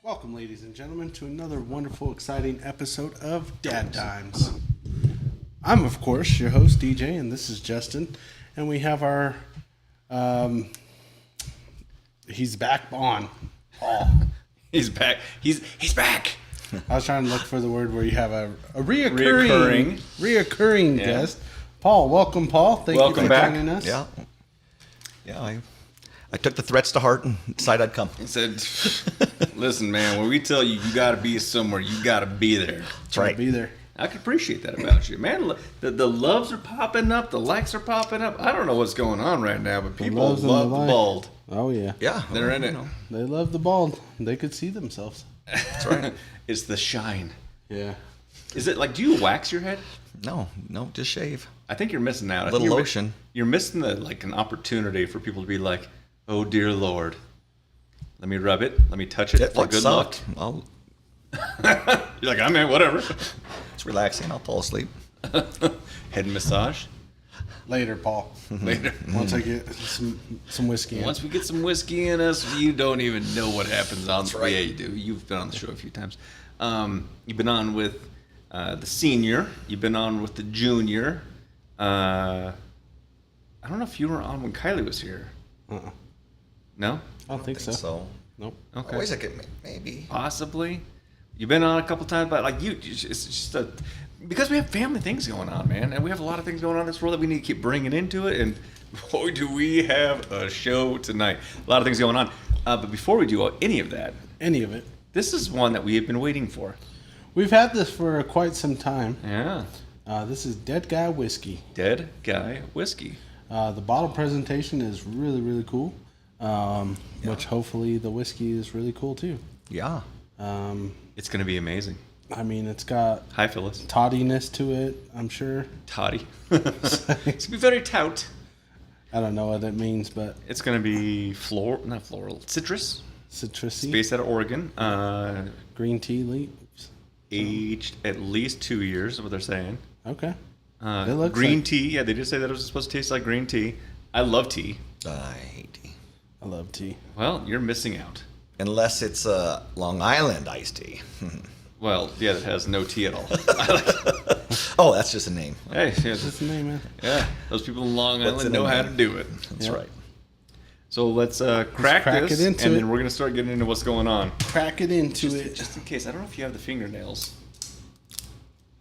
Welcome, ladies and gentlemen, to another wonderful, exciting episode of DadDimes. I'm, of course, your host, DJ, and this is Justin. And we have our, he's back on, Paul. He's back. He's back. I was trying to look for the word where you have a reoccurring guest. Paul, welcome, Paul. Thank you for joining us. Yeah. I took the threats to heart and decided I'd come. He said, listen, man, when we tell you got to be somewhere, you got to be there. That's right. Be there. I can appreciate that about you. Man, the loves are popping up. The likes are popping up. I don't know what's going on right now, but people love the bald. Oh, yeah. Yeah. They're in it. They love the bald. They could see themselves. That's right. It's the shine. Yeah. Is it like, do you wax your head? No, just shave. I think you're missing out. A little lotion. You're missing an opportunity for people to be like, oh, dear Lord. Let me rub it. Let me touch it for good luck. You're like, I'm in, whatever. It's relaxing. I'll fall asleep. Head massage. Later, Paul. Later. Once I get some whiskey in. Once we get some whiskey in us, you don't even know what happens on. That's right. Yeah, you do. You've been on the show a few times. You've been on with the senior. You've been on with the junior. I don't know if you were on when Kylie was here. No? I don't think so. Nope. Okay. Always maybe. Possibly. You've been on a couple times, but it's just because we have family things going on, man, and we have a lot of things going on in this world that we need to keep bringing into it, and boy, do we have a show tonight. A lot of things going on. But before we do any of that, this is one that we have been waiting for. We've had this for quite some time. Yeah. This is Dead Guy Whiskey. Dead Guy Whiskey. The bottle presentation is really, really cool, which hopefully the whiskey is really cool too. Yeah. It's going to be amazing. I mean, it's got Hi, Phyllis. Todiness to it, I'm sure. Toddy. It's going to be very tout. I don't know what it means, but... It's going to be not floral, citrus. Citrusy. Based out of Oregon. Green tea leaves. Aged at least 2 years is what they're saying. Okay. Green tea. Yeah, they did say that it was supposed to taste like green tea. I love tea. I hate tea. I love tea. Well, you're missing out. Unless it's a Long Island iced tea. Well, yeah, that has no tea at all. Oh, that's just a name. Hey, yeah, That's the name, man. yeah, those people in Long Island know how to do it. That's right. So let's crack this, it into and it. then we're going to start getting into what's going on. Crack it into it. Just in case. I don't know if you have the fingernails.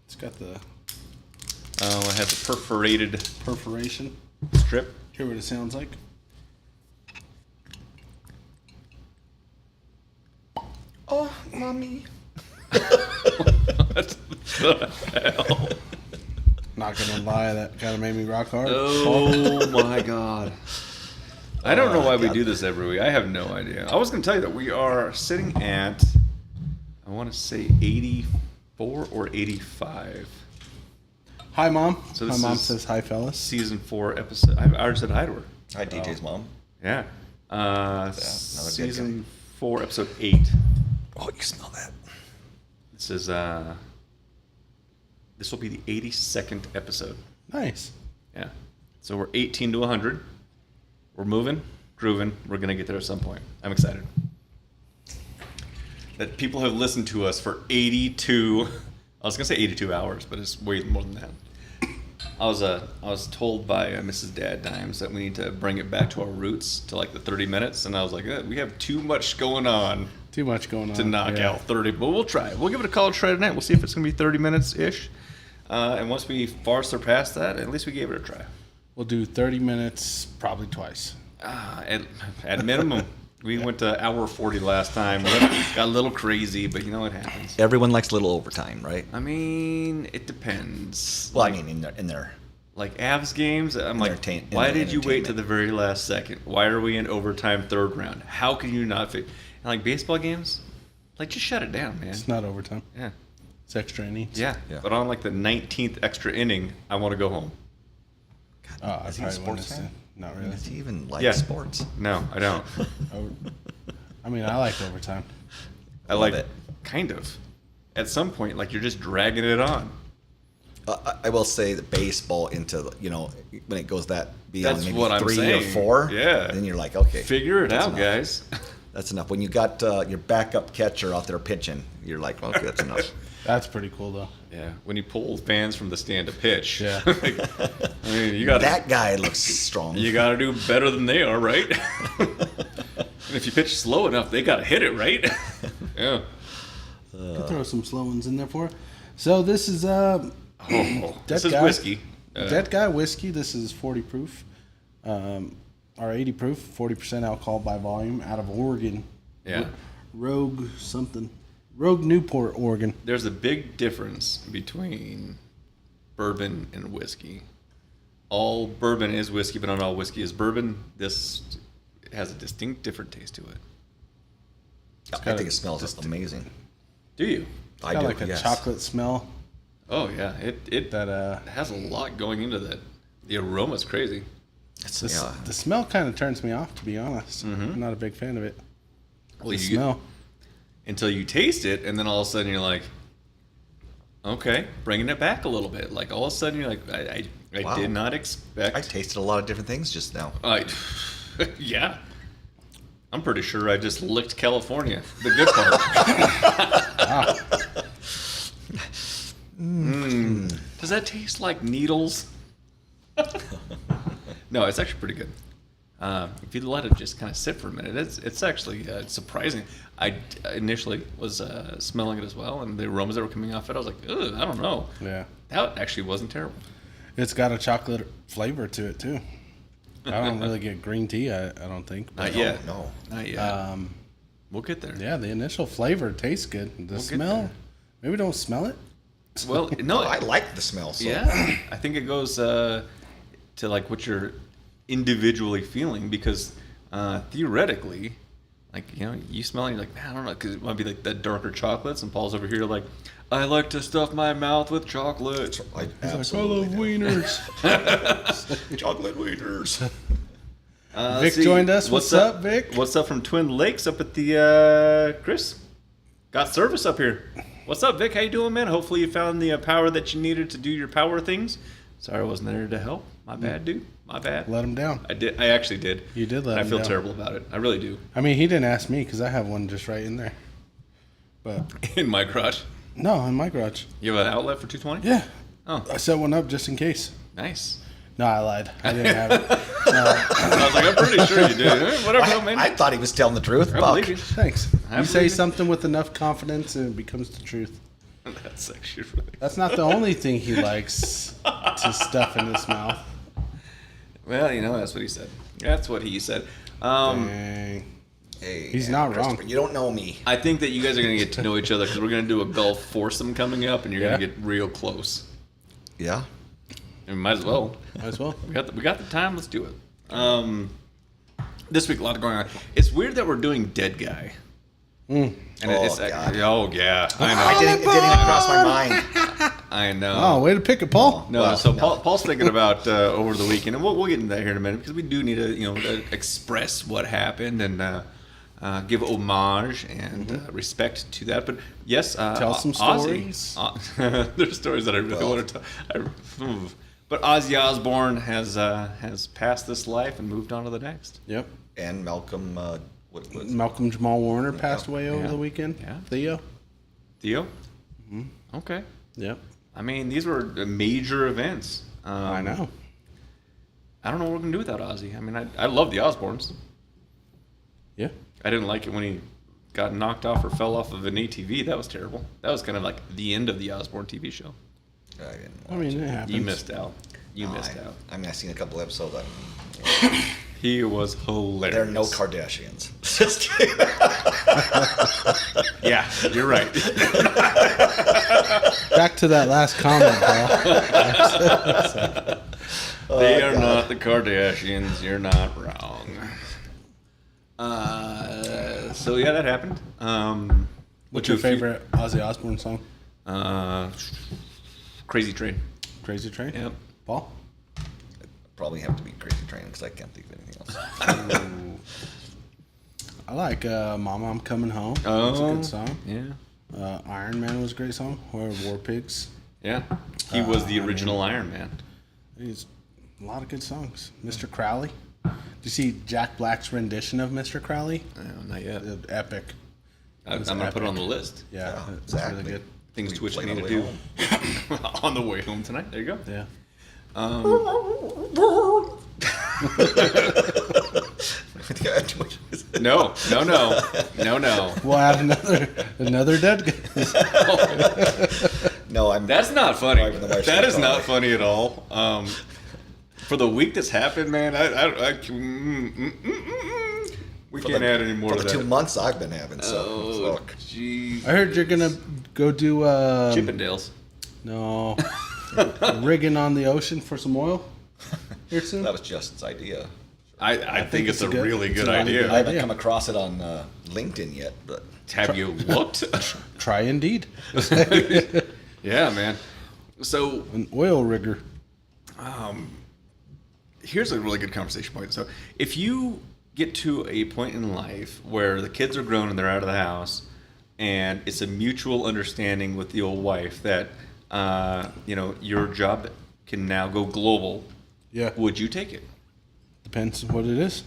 It's got the Oh, I have the perforated perforation. strip. Hear what it sounds like. Oh, mommy. What the hell? Not gonna lie, that kind of made me rock hard. Oh my god. I don't know why we do this every week. I have no idea. I was going to tell you that we are sitting at, I want to say 84 or 85. Hi, Mom. So My this mom is says hi, fellas. Season 4 episode. I already said hi to her. Hi, DJ's mom. Yeah. another Season 4, episode 8. Oh, you smell that. This is, this will be the 82nd episode. Nice. Yeah. So we're 18 to 100. We're moving, grooving. We're going to get there at some point. I'm excited. That people have listened to us for 82, I was going to say 82 hours, but it's way more than that. I was told by Mrs. DadDimes that we need to bring it back to our roots to like the 30 minutes. And I was like, we have too much going on. Too much going on To knock out 30. But we'll try it. We'll give it a college try tonight. We'll see if it's going to be 30 minutes-ish. And once we far surpass that, at least we gave it a try. We'll do 30 minutes, probably twice. At minimum. We went to hour 40 last time. Got a little crazy, but you know what happens. Everyone likes a little overtime, right? I mean, it depends. Well, I mean, in their like Avs games, I'm like, why did you wait to the very last second? Why are we in overtime third round? How can you not fit? And like baseball games, like just shut it down, man. It's not overtime. Yeah. It's extra innings. Yeah. But on like the 19th extra inning, I want to go home. I is he a probably sports wouldn't fan? Not really. Does he even like Yeah. sports? No, I don't. I mean, I like overtime. I like it. Kind of. At some point, like you're just dragging it on. I will say that baseball into, when it goes that beyond That's maybe what I'm 3 or saying. 4, Yeah. then you're like, okay. Figure it that's out, enough. guys. That's enough. When you got your backup catcher out there pitching, you're like, okay, that's enough. That's pretty cool, though. Yeah, when you pull fans from the stand to pitch. Yeah. Like, I mean, you got That guy looks strong. You got to do better than they are, right? And if you pitch slow enough, they got to hit it, right? Yeah. Could throw some slow ones in there for. So this is This is whiskey. Dead Guy whiskey. This is 40 proof, or 80 proof, 40% alcohol by volume, out of Oregon. Yeah. Rogue Newport, Oregon. There's a big difference between bourbon and whiskey. All bourbon is whiskey, but not all whiskey is bourbon. This has a distinct different taste to it. I think it smells amazing. Do you? I Got do, like a yes. chocolate smell. Oh yeah, it That has a lot going into that. The aroma's crazy. the smell kind of turns me off, to be honest. I'm not a big fan of it. Well, The smell. Until you taste it, and then all of a sudden you're like, okay, bringing it back a little bit. Like all of a sudden you're like, I Wow. did not expect. I tasted a lot of different things just now. Yeah. I'm pretty sure I just licked California, the good part. Does that taste like needles? No, it's actually pretty good. If you let it just kind of sit for a minute, it's actually surprising. I initially was smelling it as well, and the aromas that were coming off it, I was like, ugh, I don't know. Yeah. That actually wasn't terrible. It's got a chocolate flavor to it, too. I don't really get green tea, I don't think. Not yet. No. Not yet. We'll get there. Yeah, the initial flavor tastes good. The get smell, there. maybe don't smell it. Well, no, I like the smell. So. yeah, I think it goes to like what you're individually feeling, because theoretically, like, you know, you smell it, you're like, man, I don't know, because it might be like that darker chocolates, and Paul's over here like, I like to stuff my mouth with chocolate. I I absolutely love do. wieners. Chocolate wieners. Vic joined us. What's up, Vic? What's up from Twin Lakes up at the Chris? Got service up here. What's up, Vic? How you doing, man? Hopefully you found the power that you needed to do your power things. Sorry I wasn't there to help. My bad, dude. My bad. Let him down. I did. I actually did. You did let And him I feel down. terrible about it. I really do. I mean, he didn't ask me because I have one just right in there. But In my garage. no, in my garage. You have an outlet for 220? Yeah. Oh, I set one up just in case. nice. No, I lied. I didn't have it. I was like, I'm pretty sure you did. Whatever, man. I thought he was telling the truth. I Fuck. believe you. Thanks. I You say believe it. something with enough confidence and it becomes the truth. That's actually really. That's not the only thing he likes to stuff in his mouth. Well, you know, that's what he said. That's what he said. Dang. Hey, He's not Christopher, wrong. You don't know me. I think that you guys are going to get to know each other, because we're going to do a golf foursome coming up, and you're Yeah. going to get real close. Yeah. And we might as well. Might as well. We got the time. Let's do it. This week, a lot going on. It's weird that we're doing Dead Guy. And it's God. oh yeah, I It didn't even cross my mind. know. I know. Oh, way to pick it, Paul. No, Well, so no. Paul's thinking about over the weekend, and we'll get into that here in a minute, because we do need to express what happened and give homage and respect to that. But yes, Tell some Ozzy- stories. There's stories that I really want to tell. But Ozzy Osbourne has passed this life and moved on to the next. Yep. And Malcolm, Malcolm Jamal Warner passed away over Yeah. the weekend. Yeah. Theo. Theo? Okay. Yep. I mean, these were major events. I know. I don't know what we're going to do without Ozzy. I mean, I love the Osbournes. Yeah. I didn't like it when he got knocked off or fell off of an ATV. That was terrible. That was kind of like the end of the Osbourne TV show. I didn't I mean, it happens. You missed out. You missed out. I mean, I've seen a couple episodes. He was hilarious. There are no Kardashians. Just kidding. Yeah, you're right. Back to that last comment, Paul. They are not the Kardashians. You're not wrong. So yeah, that happened. What's your favorite Ozzy Osbourne song? Crazy Train. Crazy Train? Yep. Paul? Probably have to be Crazy Train because I can't think of anything else. I like Mama, I'm Coming Home. That's a good song. Yeah. Iron Man was a great song. Or War Pigs. Yeah. He was the original Iron Man. He's a lot of good songs. Mr. Crowley. you see Jack Black's rendition of Mr. Crowley? No, not yet. Epic. I'm going to put it on the list. Yeah, Yeah, it's exactly. really good. Things We Twitch play need on to the do way on the way home tonight. There you go. Yeah. No. We'll add another dead guy. No, I'm. That's not funny. Driving the wife That is to not the funny at all. For the week that's happened, man, we can't add any more For to the that. 2 months I've been having, so Oh, look. jeez. I heard you're gonna go do Chippendales. no rigging on the ocean for some oil here soon. That was Justin's idea. I think it's a really it's good a really idea. good I haven't idea. come across it on LinkedIn yet, but Have you looked? Try indeed. Yeah, man. So An oil rigger. here's a really good conversation point. So if you get to a point in life where the kids are grown and they're out of the house, and it's a mutual understanding with the old wife that your job can now go global, Yeah. would you take it? Depends what it is.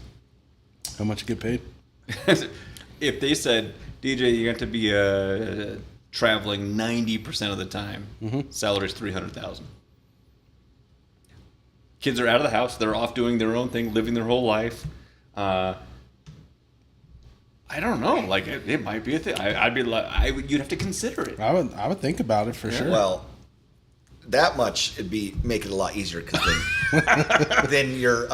How much you get paid? If they said, DJ, you have to be traveling 90% of the time, salary's $300,000. Kids are out of the house. They're off doing their own thing, living their whole life. I don't know. Like it might be a thing. I'd be like, you'd have to consider it. I would think about it for sure. well, that much it'd make it a lot easier because then your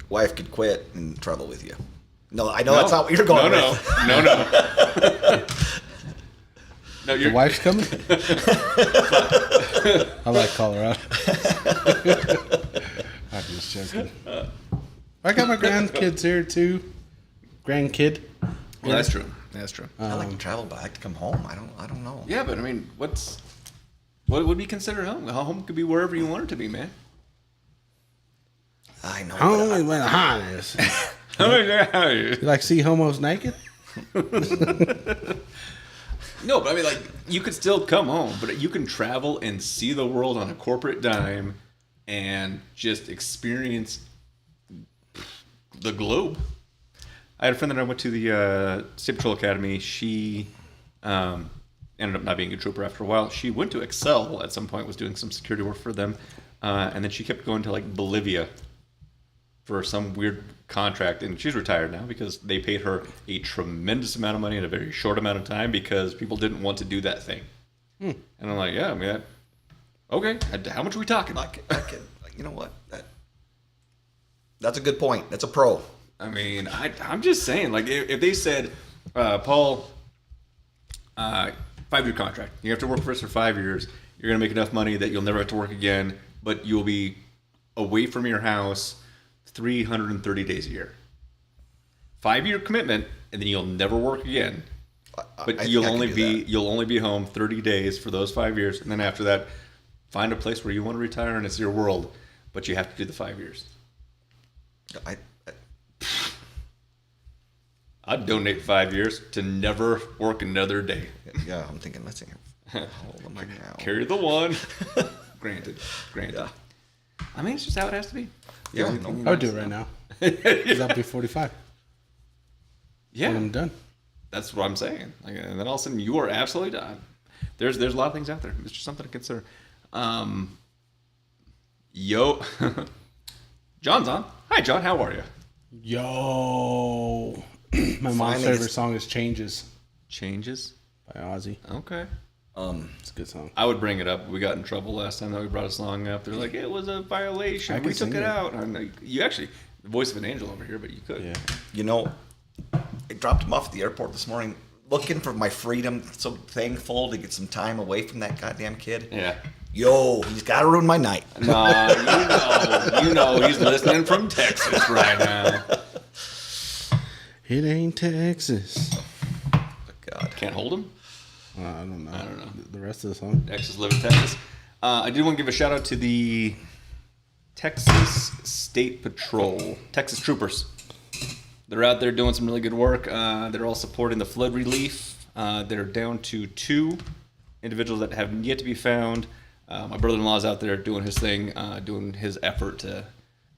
wife could quit and travel with you. No, I know that's not what you're going with. No. No, The wife's coming. I like Colorado. I'm just joking. I got my grandkids here too. Grandkid. Well, that's true. That's true. I like to travel, but I like to come home. I don't know. Yeah, but I mean, what would be considered home? Home could be wherever you want it to be, man. I know. Only when the hot is. You like see homos naked? No, but I mean, like, you could still come home, but you can travel and see the world on a corporate dime and just experience the globe. I had a friend that I went to the State Patrol Academy. She ended up not being a trooper after a while. She went to Excel at some point, was doing some security work for them, and then she kept going to, like, Bolivia for some weird contract, and she's retired now because they paid her a tremendous amount of money in a very short amount of time because people didn't want to do that thing. And I'm like, yeah, I mean, okay, how much are we talking? I can, you know what? That's a good point. That's a pro. I mean, I'm just saying, like, if they said, Paul, 5-year contract, you have to work for us for 5 years, you're going to make enough money that you'll never have to work again, but you'll be away from your house 330 days a year. 5-year commitment, and then you'll never work again. But you'll only be home 30 days for those 5 years, and then after that, find a place where you want to retire, and it's your world. But you have to do the 5 years. I'd donate 5 years to never work another day. Yeah, I'm thinking. Let's see. How old am I now? Carry the one. Granted. Yeah. I mean, it's just how it has to be. Yeah, I would do it right now. 'Cause I'll be 45 Yeah. when I'm done. That's what I'm saying. Like, and then all of a sudden, you are absolutely done. There's a lot of things out there. It's just something to consider. John's on. Hi, John. How are you? Yo, my mom's Finally, favorite song is "Changes" Changes. by Ozzy. Okay. It's a good song. I would bring it up. We got in trouble last time that we brought a song up. They're like, it was a violation. I We could took sing it it. out. I'm like, you actually, the voice of an angel over here, but you could. Yeah. You know, I dropped him off at the airport this morning, looking for my freedom. So thankful to get some time away from that goddamn kid. Yeah. Yo, he's got to ruin my night. No, you know, he's listening from Texas right now. It ain't Texas. God. Can't hold him. I don't know. I don't know. The rest of the song. Texas, live in Texas. I did want to give a shout out to the Texas State Patrol, Texas Troopers. They're out there doing some really good work. They're all supporting the flood relief. They're down to 2 individuals that have yet to be found. My brother-in-law's out there doing his thing, doing his effort to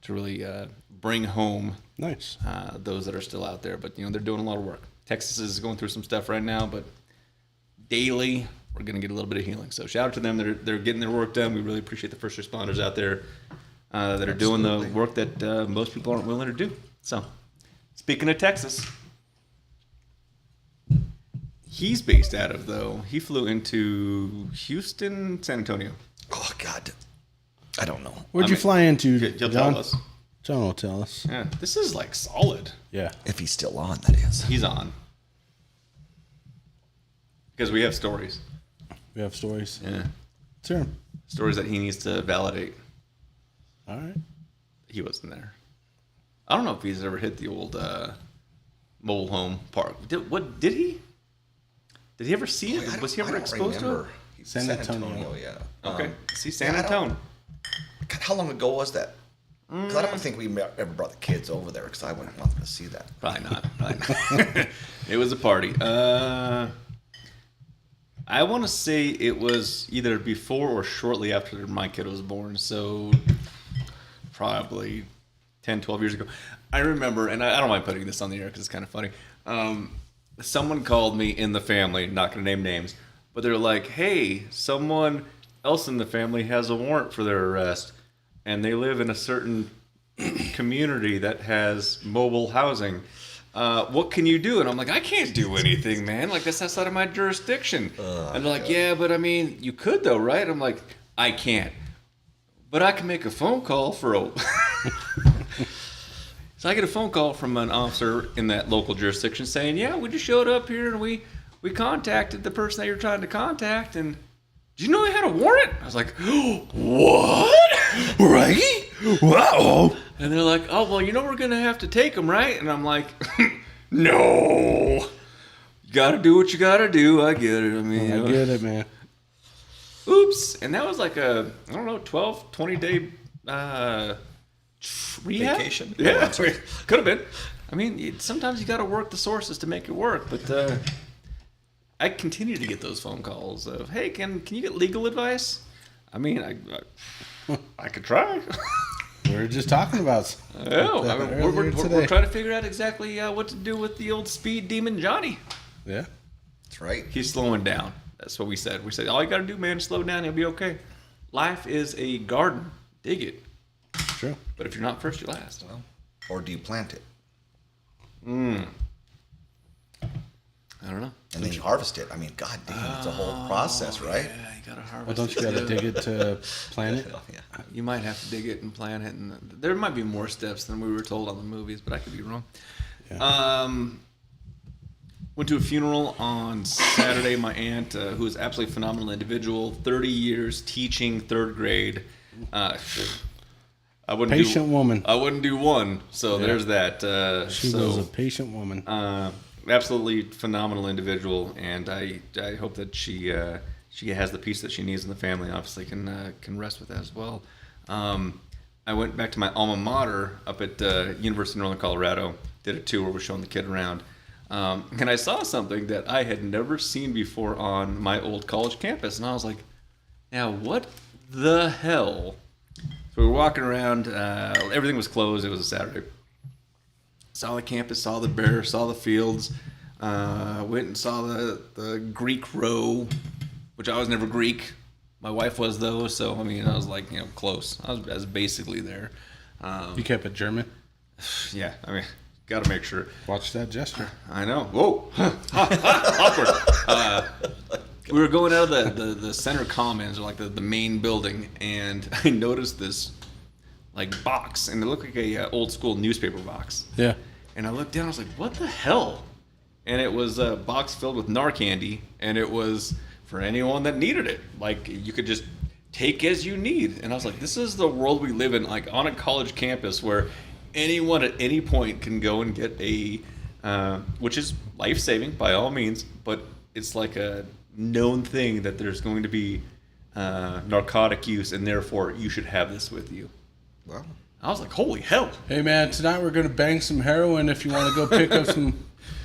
really bring home Nice. those that are still out there. But they're doing a lot of work. Texas is going through some stuff right now, but daily we're going to get a little bit of healing. So shout out to them. They're getting their work done. We really appreciate the first responders out there that are doing the work that most people aren't willing to do. So speaking of Texas, he's based out of, though, he flew into Houston, San Antonio. Oh, God. I don't know. Where'd you fly into, You'll John? tell us. John will tell us. Yeah, this is like solid. Yeah. If he's still on, that is. He's on. Because we have stories. We have stories. Yeah. Let's hear 'em. Stories that he needs to validate. All right. He wasn't there. I don't know if he's ever hit the old mobile home park. Did he? Did he ever see it? Was he ever exposed to it? San Antonio. Yeah. Okay. See, San Antonio. God, how long ago was that? Because I don't think we ever brought the kids over there because I wouldn't want them to see that. Probably not. It was a party. I want to say it was either before or shortly after my kid was born. So probably 10, 12 years ago. I remember, and I don't mind putting this on the air because it's kind of funny. Someone called me in the family, not going to name names, but they're like, hey, someone else in the family has a warrant for their arrest, and they live in a certain community that has mobile housing. What can you do? And I'm like, I can't do anything, man. Like, that's outside of my jurisdiction. And they're like, yeah, but I mean, you could though, right? I'm like, I can't. But I can make a phone call for a... So I get a phone call from an officer in that local jurisdiction saying, yeah, we just showed up here and we contacted the person that you're trying to contact, and do you know they had a warrant? I was like, what? Right? Wow. And they're like, oh, well, we're going to have to take them, right? And I'm like, no. You got to do what you got to do. I get it. I mean, I get it, man. Oops. And that was like a, 12, 20-day rehab? Vacation? Yeah. Could have been. I mean, sometimes you got to work the sources to make it work, but I continue to get those phone calls of, hey, can you get legal advice? I mean, I could try. We were just talking about we're trying to figure out exactly what to do with the old speed demon Johnny. Yeah. That's right. He's slowing down. That's what we said. We said, all you got to do, man, is slow down. He'll be okay. Life is a garden. Dig it. True. But if you're not first, you last. Well, or do you plant it? I don't know. And then you harvest it. I mean, god damn, it's a whole process, right? Yeah, you gotta harvest. Well, don't you gotta dig it to plant it? Yeah. You might have to dig it and plant it, and there might be more steps than we were told on the movies, but I could be wrong. Yeah. Went to a funeral on Saturday. My aunt, who is absolutely phenomenal individual, 30 years teaching third grade. I wouldn't Patient woman. I wouldn't do one. So there's that. She was a patient woman. Absolutely phenomenal individual, and I hope that she has the peace that she needs in the family. Obviously, can rest with that as well. I went back to my alma mater up at University of Northern Colorado. Did a tour. We're showing the kid around, and I saw something that I had never seen before on my old college campus, and I was like, "Now what the hell?" So we were walking around. Everything was closed. It was a Saturday. Saw the campus, saw the bear, saw the fields. Went and saw the Greek row, which I was never Greek. My wife was though, so I mean I was like close. I was basically there. You kept it German? Yeah, I mean got to make sure. Watch that gesture. I know. Whoa, awkward. We were going out of the center commons, or like the main building, and I noticed this like box, and it looked like a old school newspaper box. Yeah. And I looked down, I was like, what the hell? And it was a box filled with Narcandy, and it was for anyone that needed it. Like, you could just take as you need. And I was like, this is the world we live in, like on a college campus where anyone at any point can go and get a, which is life-saving by all means, but it's like a known thing that there's going to be narcotic use, and therefore you should have this with you. Well, I was like, holy hell. Hey man, tonight we're gonna bang some heroin if you want to go pick up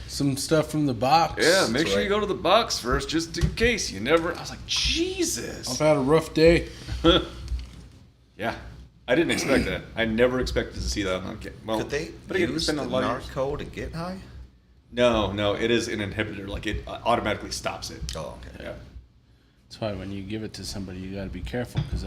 some stuff from the box. Yeah, make sure right. you go to the box first, just in case. You never. I was like, Jesus. I've had a rough day. Yeah, I didn't expect that. I never expected to see that on camera. Well, Could they but again, use it's been the a lot of years. narco to get high? No, it is an inhibitor. Like it automatically stops it. Oh, okay. Yeah. That's why when you give it to somebody, you got to be careful because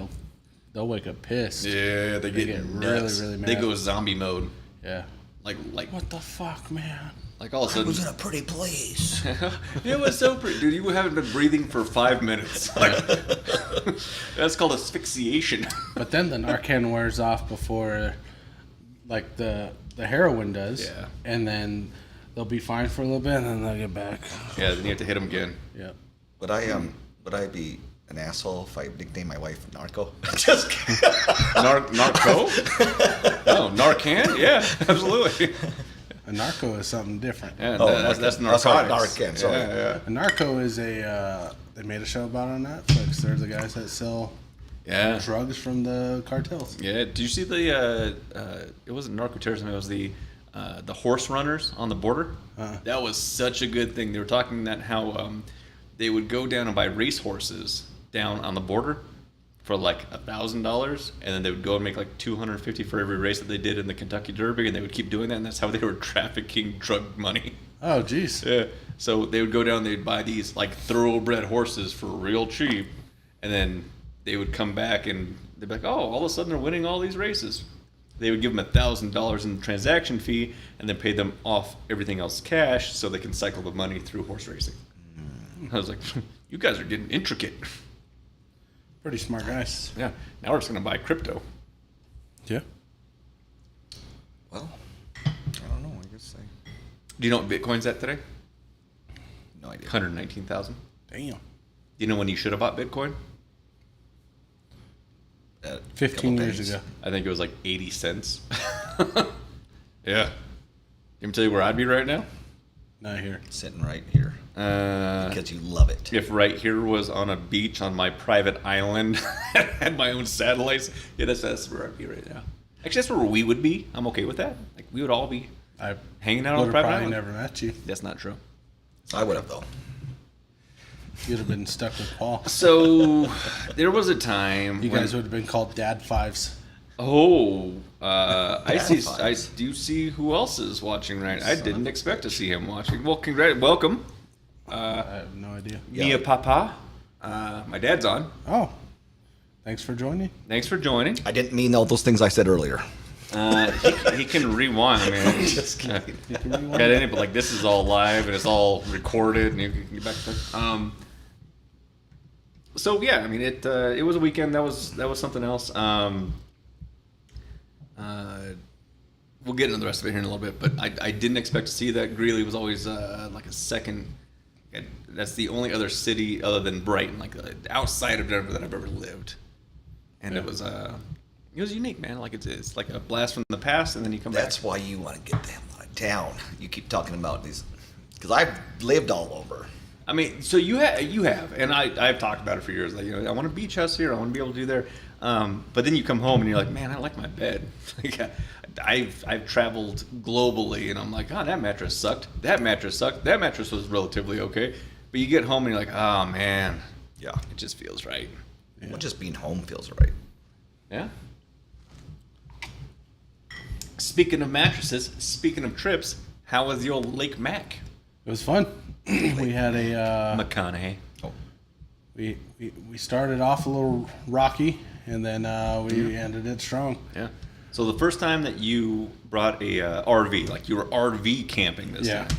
they'll wake up pissed. Yeah, they get really, nuts. really mad. They go zombie mode. Yeah. Like What the fuck, man? like all of a I sudden. was in a pretty place. It was so pretty, dude. You haven't been breathing for 5 minutes. Like, that's called asphyxiation. But then the Narcan wears off before, like the heroin does. Yeah. And then they'll be fine for a little bit, and then they'll get back. Yeah, then you have to hit them again. Yeah. Would I be an asshole if I nicknamed my wife Narco? Just kidding. Narco? Oh, Narcan? Yeah, absolutely. A narco is something different. Yeah, Oh, that's Narcan. Oh, sorry, narcotics. Narcan, sorry. Yeah, A narco is they made a show about it on Netflix. They're the guys that sell yeah. drugs from the cartels. Yeah. Did you see the? It wasn't narco-terrorism. It was the horse runners on the border. That was such a good thing. They were talking that how they would go down and buy race horses down on the border for like $1,000, and then they would go and make like $250 for every race that they did in the Kentucky Derby, and they would keep doing that, and that's how they were trafficking drug money. Oh, jeez. Yeah. So they would go down, they'd buy these like thoroughbred horses for real cheap, and then they would come back and they'd be like, oh, all of a sudden they're winning all these races. They would give them $1,000 in the transaction fee and then pay them off everything else cash so they can cycle the money through horse racing. I was like, you guys are getting intricate. Pretty smart guys. Yeah. Now we're just going to buy crypto. Yeah. Well, I don't know. I guess Do you know what Bitcoin's at today? no idea. 119,000. Damn. Do you know when you should have bought Bitcoin? 15 couple years pennies. ago. I think it was like 80 cents. Yeah. Let me tell you where I'd be right now. Not here. Sitting right here because you love it. If right here was on a beach on my private island, had my own satellites, yeah, that's where I'd be right now. Actually, that's where we would be. I'm okay with that. Like we would all be I hanging out on would the have private probably island. never met you. That's not true. I would have though. You'd have been stuck with Paul. So there was a time You when, guys would have been called Dad Fives. I see. I Fives. do see who else is watching. Right, I didn't expect to see him watching. Well, welcome, I have no idea. Yeah. Mia Papa. My dad's on. Oh, thanks for joining. Thanks for joining. I didn't mean all those things I said earlier. He can rewind, man. Just kidding. You can rewind. Got any? But like this is all live and it's all recorded, and you can get back to it. So yeah, I mean it was a weekend. That was something else. We'll get into the rest of it here in a little bit, but I didn't expect to see that. Greeley was always like a second. That's the only other city other than Brighton, like outside of Denver, that I've ever lived, and Yeah. it was unique, man. Like it's like a blast from the past, and then you come That's back. why you want to get them out of town. You keep talking about these because I've lived all over. I mean, so you have, and I've talked about it for years. Like, I want a beach house here. I want to be able to do there. But then you come home and you're like, man, I like my bed. Like, I've traveled globally, and I'm like, oh, that mattress sucked. That mattress sucked. That mattress was relatively okay. But you get home and you're like, oh man, Yeah. it just feels right. Yeah. Well, just being home feels right. Yeah. Speaking of mattresses, speaking of trips, how was the old Lake Mac? It was fun. We had a McConaughey. we started off a little rocky, and then we ended it strong. Yeah. So the first time that you brought a RV, like you were RV camping this Yeah. time.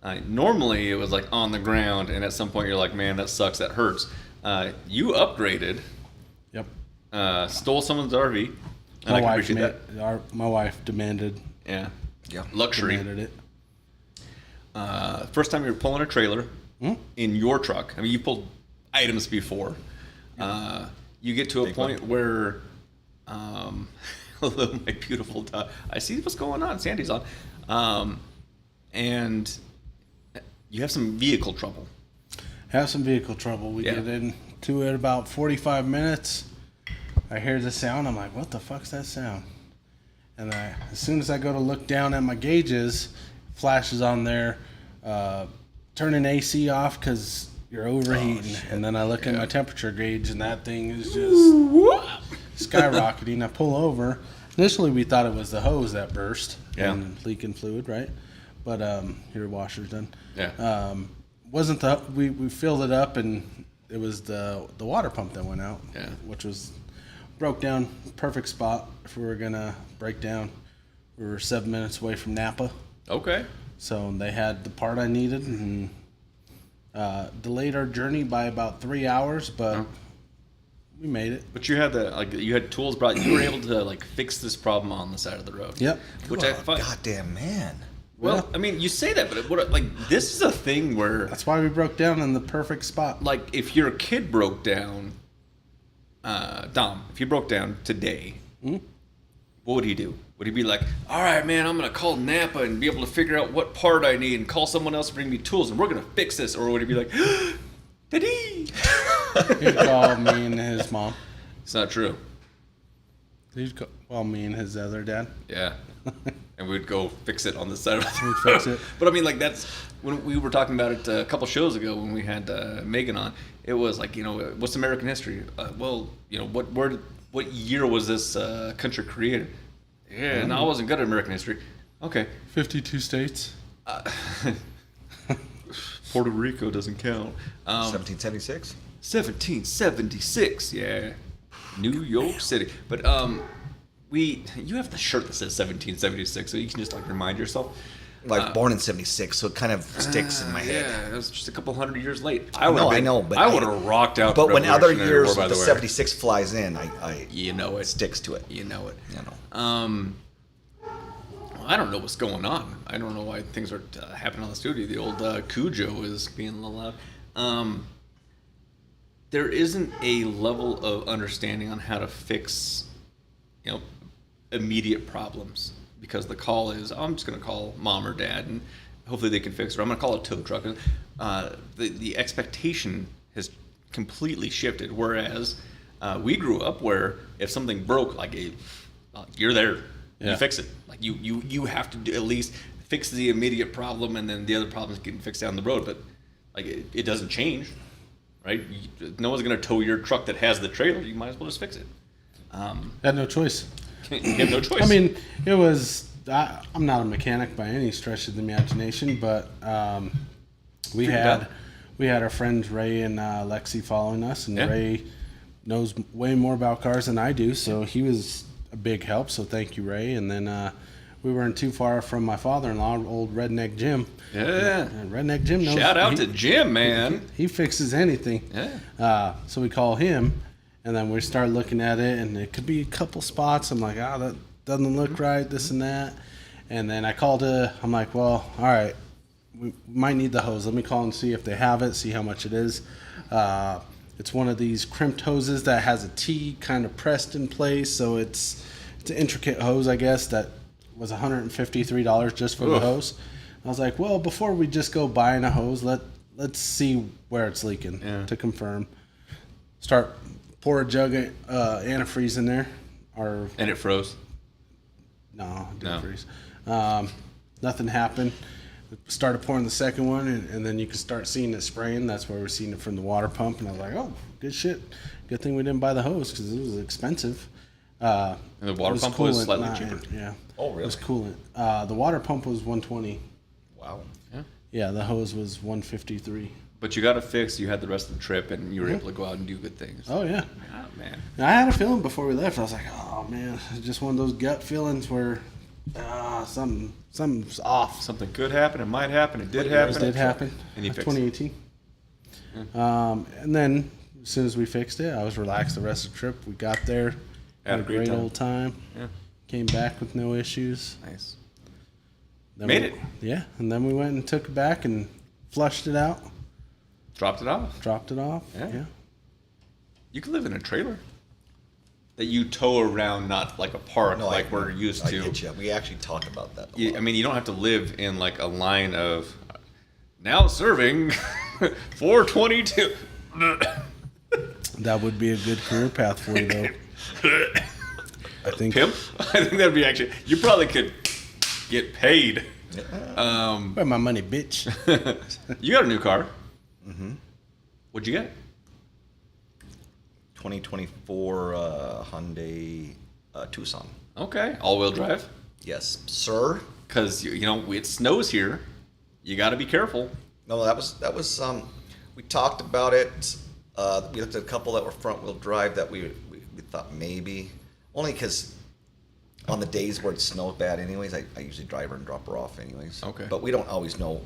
Yep. Normally it was like on the ground, and at some point you're like, man, that sucks, that hurts. You upgraded, Yep. stole someone's RV, and My I can wife appreciate that. my wife demanded Yeah. Yeah. Luxury. it. First time you were pulling a trailer Hmm? in your truck. I mean, you pulled items before. You get to a Big point where, hello, my beautiful dog. I see what's going on. Sandy's on. And you have some vehicle trouble. Have some vehicle trouble. We Yeah. get into it about 45 minutes. I hear the sound. I'm like, what the fuck's that sound? And as soon as I go to look down at my gauges, flashes on there, turning AC off because you're overheating. And then I look at my temperature gauge, and that thing is just skyrocketing. I pull over. Initially, we thought it was the hose that burst and leaking fluid, right? But your washer's done. Yeah. Wasn't the we filled it up and it was the water pump that went out. Yeah. Which was broke down. Perfect spot if we were gonna break down. We were 7 minutes away from Napa. Okay. So they had the part I needed and delayed our journey by about 3 hours, but we made it. But you had you had tools brought. You were able to fix this problem on the side of the road. Yep. Which You're I a find. goddamn man. Well, I mean, you say that, but this is a thing where That's why we broke down in the perfect spot. if your kid broke down, Dom, if he broke down today, what would he do? Would he be like, all right, man, I'm going to call Napa and be able to figure out what part I need and call someone else to bring me tools and we're going to fix this? Or would he be like, Daddy? He'd call me and his mom. It's not true. He'd call me and his other dad. Yeah. And we'd go fix it on the side of the We'd fix it. But I mean, that's when we were talking about it a couple shows ago when we had Megan on. It was what's American history? What year was this country created? Yeah, no, I wasn't good at American history. Okay. 52 states. Puerto Rico doesn't count. 1776. 1776, yeah. New York City. But you have the shirt that says 1776, so you can just remind yourself. Born in 76, so it kind of sticks in my head. Yeah, it was just a couple hundred years late. I know, but I would have rocked out. But when other Revolutionary years War, by the way. 76 flies in, I You know it. sticks to it. You know it. You know. I don't know what's going on. I don't know why things are happening on the studio. The old Cujo is being a little loud. There isn't a level of understanding on how to fix, immediate problems. Because the call is, I'm just going to call mom or dad, and hopefully they can fix it. Or I'm going to call a tow truck. The expectation has completely shifted. Whereas we grew up where if something broke, you're there, you fix it. You have to at least fix the immediate problem, and then the other problems get fixed down the road. But it doesn't change, right? No one's going to tow your truck that has the trailer. You might as well just fix it. Had no choice. You have no choice. I mean, it was. I'm not a mechanic by any stretch of the imagination, but we had our friends Ray and Lexi following us, and Ray knows way more about cars than I do, so he was a big help. So thank you, Ray. And then we weren't too far from my father-in-law, old Redneck Jim. Yeah. Redneck Jim knows. Shout out to Jim, man. He fixes anything. Yeah. So we call him. And then we start looking at it, and it could be a couple spots. I'm like, that doesn't look right, this and that. And then I called I'm like, well, all right, we might need the hose. Let me call and see if they have it, see how much it is. It's one of these crimped hoses that has a T kind of pressed in place. So it's an intricate hose, I guess, that was $153 just for the hose. I was like, well, before we just go buying a hose, let's see where it's leaking to confirm. Pour a jug of antifreeze in there. And it froze? No, it didn't freeze. Nothing happened. Started pouring the second one, and then you could start seeing it spraying. That's where we're seeing it from the water pump. And I was like, oh, good shit. Good thing we didn't buy the hose because it was expensive. And the water pump was slightly cheaper? Yeah. Oh, really? It was coolant. The water pump was $120. Wow. Yeah. Yeah, the hose was $153. But you got it fixed. You had the rest of the trip, and you were able to go out and do good things. Oh, yeah. Oh, man. I had a feeling before we left. I was like, oh, man. It's just one of those gut feelings where something's off. Something could happen. It might happen. It did It happen. did happen. And you fixed it. 2018. And then as soon as we fixed it, I was relaxed the rest of the trip. We got there. Had a great old time. Yeah. Came back with no issues. Nice. Then Made it. Yeah. And then we went and took it back and flushed it out. Dropped it off. Dropped it off. Yeah. You could live in a trailer that you tow around, not like a park we're used to. I get you. We actually talked about that. I mean, you don't have to live in a line of now serving 422. That would be a good career path for you, though. I think. Pimp? I think that'd be actually. You probably could get paid. Where my money, bitch? You got a new car. Mm-hmm. What'd you get? 2024 Hyundai Tucson. Okay, all-wheel drive. Yes, sir. Because it snows here. You got to be careful. No, that was. We talked about it. We looked at a couple that were front-wheel drive that we thought maybe only because on the days where it snowed bad, anyways, I usually drive her and drop her off, anyways. Okay. But we don't always know.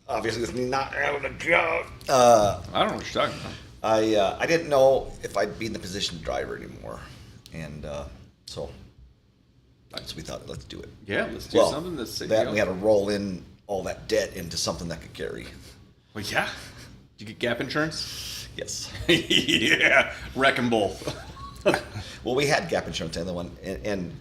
Obviously, with me not having a job. I don't know what you're talking about. I didn't know if I'd be in the position to drive her anymore, and so we thought, let's do it. Yeah, let's do something that's safe. That we had to roll in all that debt into something that could carry. Well, yeah. Did you get gap insurance? Yes. Yeah, wreck 'em both. Well, we had gap insurance on the one, and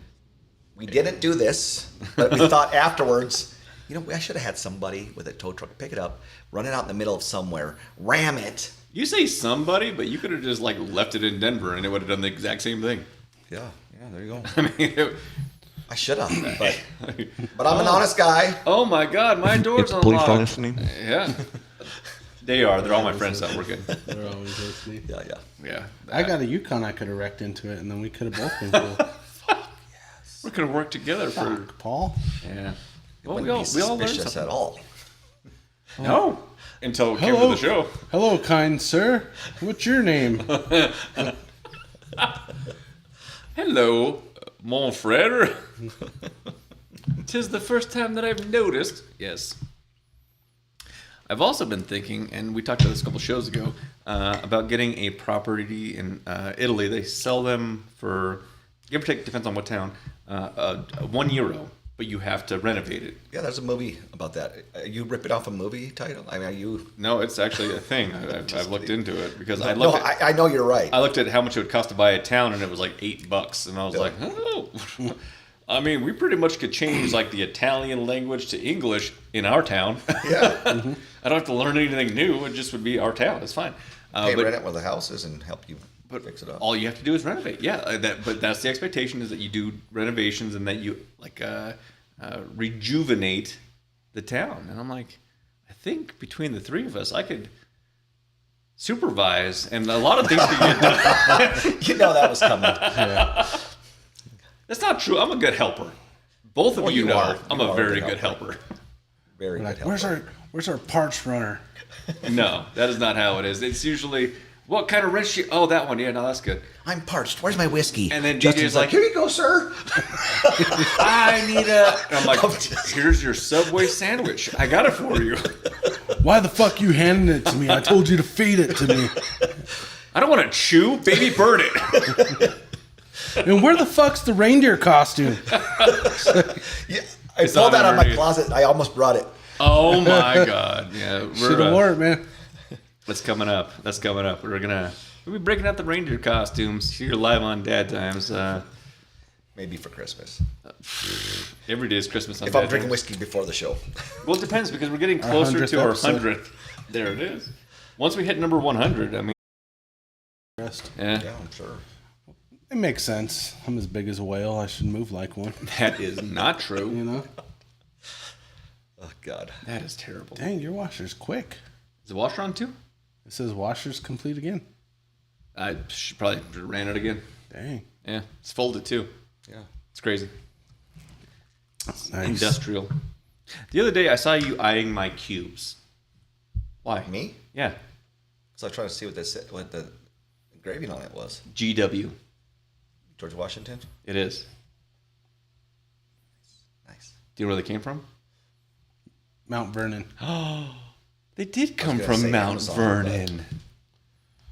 we didn't do this, but we thought afterwards, I should have had somebody with a tow truck pick it up, run it out in the middle of somewhere, ram it. You say somebody, but you could have just left it in Denver and it would have done the exact same thing. Yeah, there you go. I mean, I should have, but I'm an honest guy. Oh my God, my door's unlocked. Police are listening. Yeah, they are. They're all my friends that work in. They're always listening. Yeah. I got a Yukon I could have wrecked into it, and then we could have both been cool. We're gonna work together for Paul. Yeah. It Well, wouldn't we all be learned suspicious something. at all. No, until it came to the show. Hello, kind sir. What's your name? Hello, mon frere. 'Tis the first time that I've noticed. Yes. I've also been thinking, and we talked about this a couple shows ago, about getting a property in Italy. They sell them for, give or take, depends on what town, €1, but you have to renovate it. Yeah, there's a movie about that. You rip it off a movie title? I mean, are you? No, it's actually a thing. I've looked into it because I know you're right. I looked at how much it would cost to buy a town, and it was like $8, and I was like, oh. I mean, we pretty much could change the Italian language to English in our town. Yeah. I don't have to learn anything new. It just would be our town. It's fine. Rent it with the houses and help you fix it up. All you have to do is renovate. Yeah, but that's the expectation, is that you do renovations and that you rejuvenate the town. And I'm like, I think between the three of us, I could supervise, and a lot of things could get done. That was coming. Yeah. That's not true. I'm a good helper. Both of you know are. I'm You a are very a good good helper. Very Like, good. where's our parts runner? No, that is not how it is. It's usually, what kind of wrench? Oh, that one. Yeah, no, that's good. I'm parched. Where's my whiskey? And then Justin's DJ's like, here you go, sir. I need a. And I'm like, here's your Subway sandwich. I got it for you. Why the fuck you handing it to me? I told you to feed it to me. I don't want to chew. Baby bird it. And where the fuck's the reindeer costume? Yeah, I pulled that out of my closet. I almost brought it. Oh my God. Yeah. Should have worn it, man. That's coming up. We'll be breaking out the reindeer costumes here live on DadDimes. Maybe for Christmas. Every day is Christmas on If I'm DadDimes. drinking whiskey before the show. Well, it depends, because we're getting closer 100th to our episode. 100th. There it is. Once we hit number 100, I mean, yeah. Yeah, I'm sure. It makes sense. I'm as big as a whale. I should move like one. That is not true. You know? Oh, God. That is terrible. Dang, your washer's quick. Is the washer on too? It says washer's complete again. I should probably ran it again. Dang. Yeah, it's folded too. Yeah. It's crazy. Nice. Industrial. The other day, I saw you eyeing my cubes. Why? Me? Yeah. So I was trying to see what the engraving on it was. GW. George Washington? It is. Nice. Do you know where they came from? Mount Vernon. They did come gonna from say Mount Amazon, Vernon.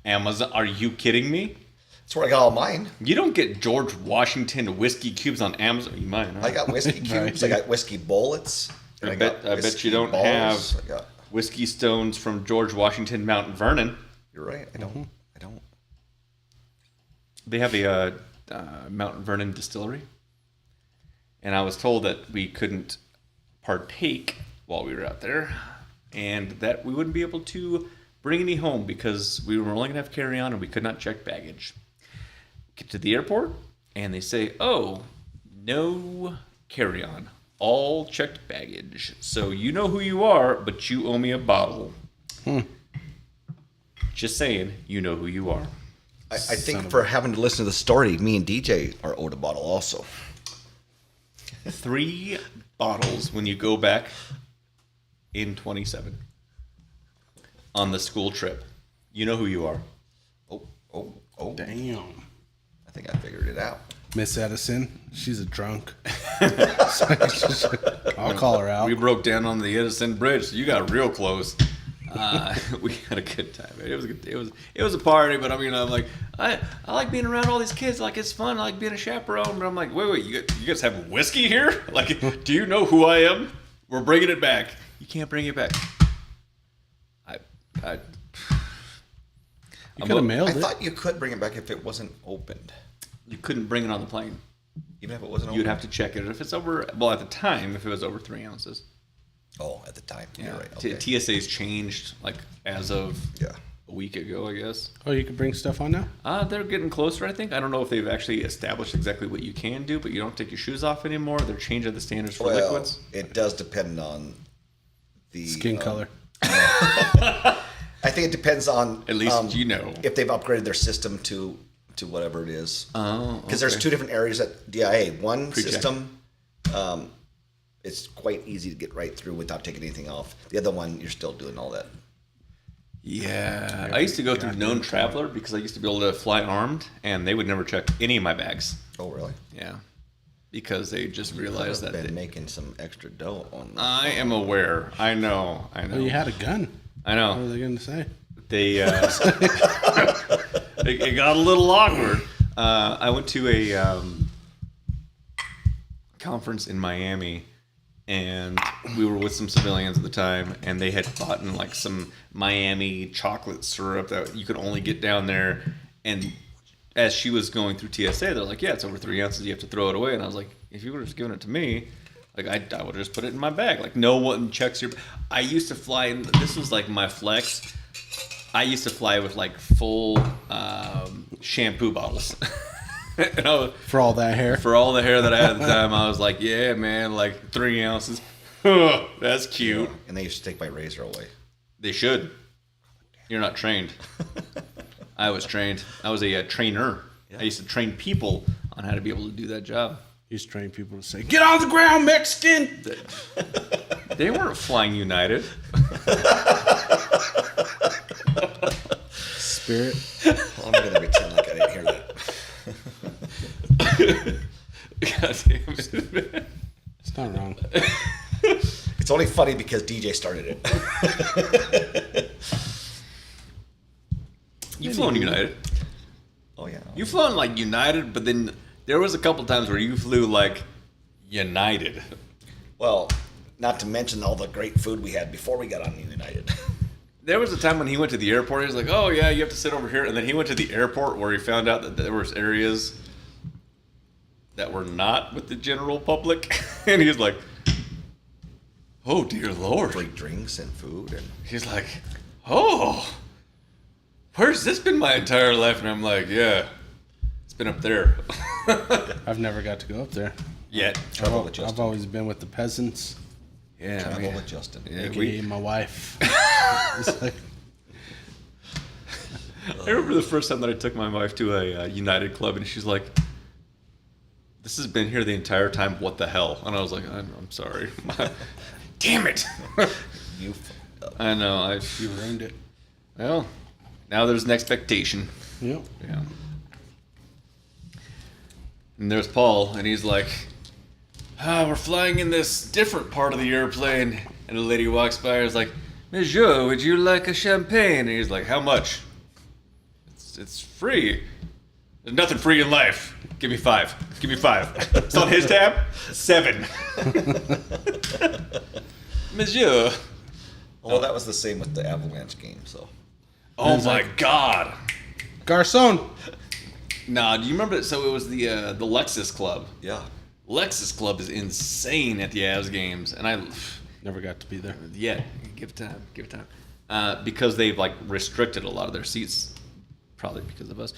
Amazon? Are you kidding me? That's where I got all mine. You don't get George Washington whiskey cubes on Amazon. You might. Huh? I got whiskey cubes. I got whiskey bullets. And I got bet you whiskey don't balls. have I got, whiskey stones from George Washington, Mount Vernon. you're right. I don't. I don't. They have a Mount Vernon distillery, and I was told that we couldn't partake while we were out there, and that we wouldn't be able to bring any home because we were only going to have carry-on and we could not check baggage. Get to the airport, and they say, oh, no carry-on, all checked baggage. So you know who you are, but you owe me a bottle. Just saying, you know who you are. I think for having to listen to the story, me and DJ are owed a bottle also. 3 bottles when you go back in 27 on the school trip. You know who you are. Oh. Damn. I think I figured it out. Miss Edison, she's a drunk. I'll call her out. We broke down on the Edison Bridge. So you got real close. We had a good time. It was a good, it was a party, but I mean, I'm like, I like being around all these kids. Like, it's fun. I like being a chaperone. But I'm like, wait, you guys have whiskey here? Like, do you know who I am? We're bringing it back. You can't bring it back. You could have mailed I it. thought you could bring it back if it wasn't opened. You couldn't bring it on the plane. Even if it wasn't opened? You'd have to check it. If it's over, well, at the time, if it was over 3 ounces. Oh, at the time. Yeah. You're right. Okay. TSA's changed, like, as of a week ago, I guess. Oh, you can bring stuff on now? They're getting closer, I think. I don't know if they've actually established exactly what you can do, but you don't take your shoes off anymore. They're changing the standards for liquids. It does depend on the Skin color. I think it depends on At least you know. if they've upgraded their system to whatever it is. Oh, Because there's 2 different areas at DIA. One Pre-check. system, it's quite easy to get right through without taking anything off. The other one, you're still doing all that. Yeah. I used to go through Known Traveler because I used to be able to fly armed, and they would never check any of my bags. Oh, really? Yeah. Because they just realized I've that. been making some extra dough on that. I am aware. I know. Oh, you had a gun. I know. What were they going to say? They it got a little awkward. I went to a conference in Miami, and we were with some civilians at the time, and they had bought in like some Miami chocolate syrup that you could only get down there. And as she was going through TSA, they're like, "Yeah, it's over 3 ounces. You have to throw it away." And I was like, "If you would have just given it to me, like I would have just put it in my bag. Like no one checks your." I used to fly, and this was like my flex. I used to fly with like full shampoo bottles. And For all that hair? for all the hair that I had at the time, I was like, "Yeah, man, like 3 ounces. That's cute." And they used to take my razor away. They should. You're not trained. I was trained. I was a trainer. Yeah. I used to train people on how to be able to do that job. He's trained people to say, "Get on the ground, Mexican!" They weren't flying United. Spirit. Well, I'm going to pretend like I didn't hear that. God damn it, man. It's not wrong. It's only funny because DJ started it. You've flown United. Oh, yeah. You've flown like United, but then there was a couple times where you flew like United. Well, not to mention all the great food we had before we got on United. There was a time when he went to the airport. He was like, "Oh yeah, you have to sit over here." And then he went to the airport where he found out that there was areas that were not with the general public, and he was like, "Oh dear Lord!" Free drinks and food. And He's like, "Oh, where's this been my entire life?" And I'm like, "Yeah, it's been up there." I've never got to go up there. Yet. travel with Justin. I've always been with the peasants, Yeah. Travel man. with Justin. Yeah, aka my wife. It's like, I remember the first time that I took my wife to a United club, and she's like, "This has been here the entire time. What the hell?" And I was like, "I'm sorry." Damn it! You fucked up. I know. you ruined it. Well, now there's an expectation. Yep. Yeah. And there's Paul, and he's like, "We're flying in this different part of the airplane." And a lady walks by and is like, "Monsieur, would you like a champagne?" And he's like, "How much?" It's free. There's nothing free in life. Give me 5. Give me 5. It's on his tab. 7. Monsieur. Well, that was the same with the Avalanche game, so. Oh my God. Garcon. Nah, do you remember? So it was the Lexus Club. Yeah. Lexus Club is insane at the Avs games, and I Never got to be there. give it time, because they've like restricted a lot of their seats, probably because of us.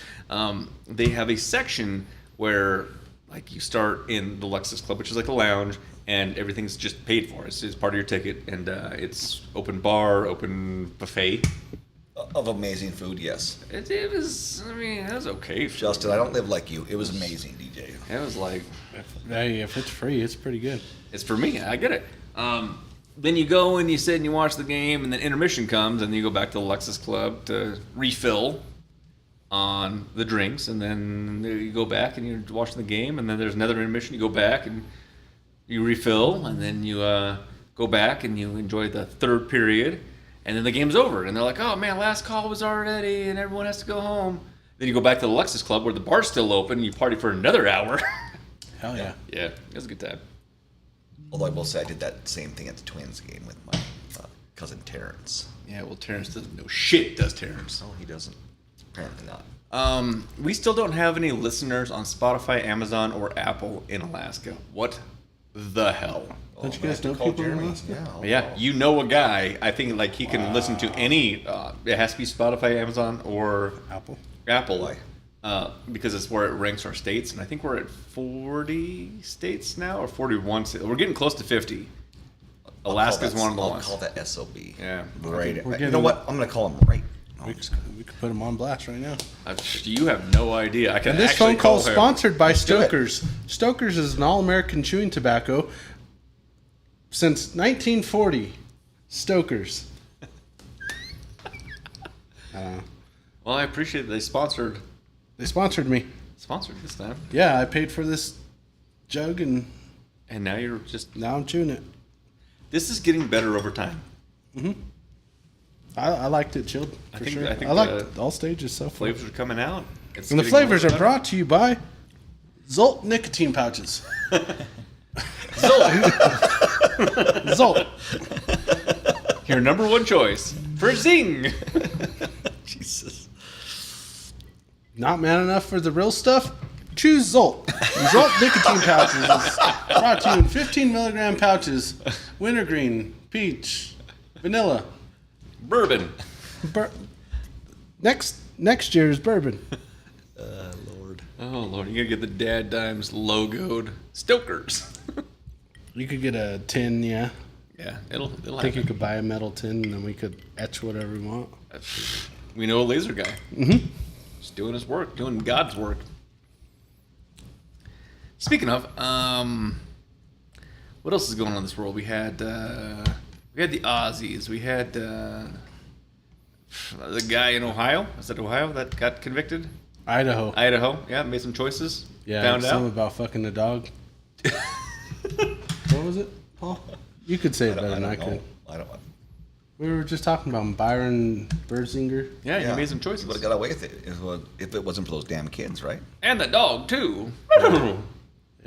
They have a section where like you start in the Lexus Club, which is like a lounge, and everything's just paid for. It's part of your ticket, and it's open bar, open buffet. of amazing food, yes. It was. I mean, it was okay. Food. Justin, I don't live like you. It was amazing, DJ. It was like, Hey, if it's free, it's pretty good. it's for me. I get it. Then you go and you sit and you watch the game, and then intermission comes, and you go back to the Lexus Club to refill on the drinks, and then you go back and you're watching the game, and then there's another intermission. You go back and you refill, and then you go back and you enjoy the third period, and then the game's over, and they're like, "Oh man, last call was already, and everyone has to go home." Then you go back to the Lexus Club where the bar's still open, and you party for another hour. Hell yeah. Yeah, it was a good time. Although I will say I did that same thing at the Twins game with my cousin Terrence. Yeah, well, Terrence doesn't know shit, does Terrence? No, he doesn't. Apparently not. We still don't have any listeners on Spotify, Amazon, or Apple in Alaska. What the hell? Don't you guys man, know call people in Jeremy. Alaska? Yeah, Yeah, you know a guy. I think like he can listen to any. It has to be Spotify, Amazon, or Apple. Apple. Why? Because it's where it ranks our states, and I think we're at 40 states now, or 41 states. We're getting close to 50. Alaska's one of the I'll ones. call that SOB. Yeah. Right. We're You getting- know what? I'm going to call him right. We could put them on blast right now. You have no idea. I can And this actually phone call call him. sponsored by do it. Stoker's. Stoker's is an all-American chewing tobacco since 1940. Stoker's. Well, I appreciate that they sponsored They sponsored me. this time, Yeah, I paid for this jug, and and now you're just. now I'm chewing it. This is getting better over time. I liked it chilled for think- sure. I think I liked all stages so far. Flavors are coming out. It's And the getting flavors more are better. brought to you by Zolt nicotine pouches. Zolt. Your number one choice for Zing. Jesus. Not man enough for the real stuff? Choose Zolt. Zolt nicotine pouches is brought to you in 15 milligram pouches. Wintergreen, peach, vanilla. Bourbon. Next year's bourbon. Lord. Oh Lord, you gotta get the DadDimes logoed Stokers. You could get a tin, yeah. Yeah, it'll I think you happen. could buy a metal tin and then we could etch whatever we want. We know a laser guy. Mm-hmm. Just doing his work, doing God's work. Speaking of, what else is going on in this world? We had the Aussies. We had the guy in Ohio. Is that Ohio that got convicted? Idaho. Idaho. Yeah, made some choices. Yeah, Found something out. about fucking the dog. What was it, Paul? You could say it better than I could. I don't know. We were just talking about him, Byron Berzinger. Yeah, he made some He choices. would have got away with it if it wasn't for those damn kids, right? And the dog too.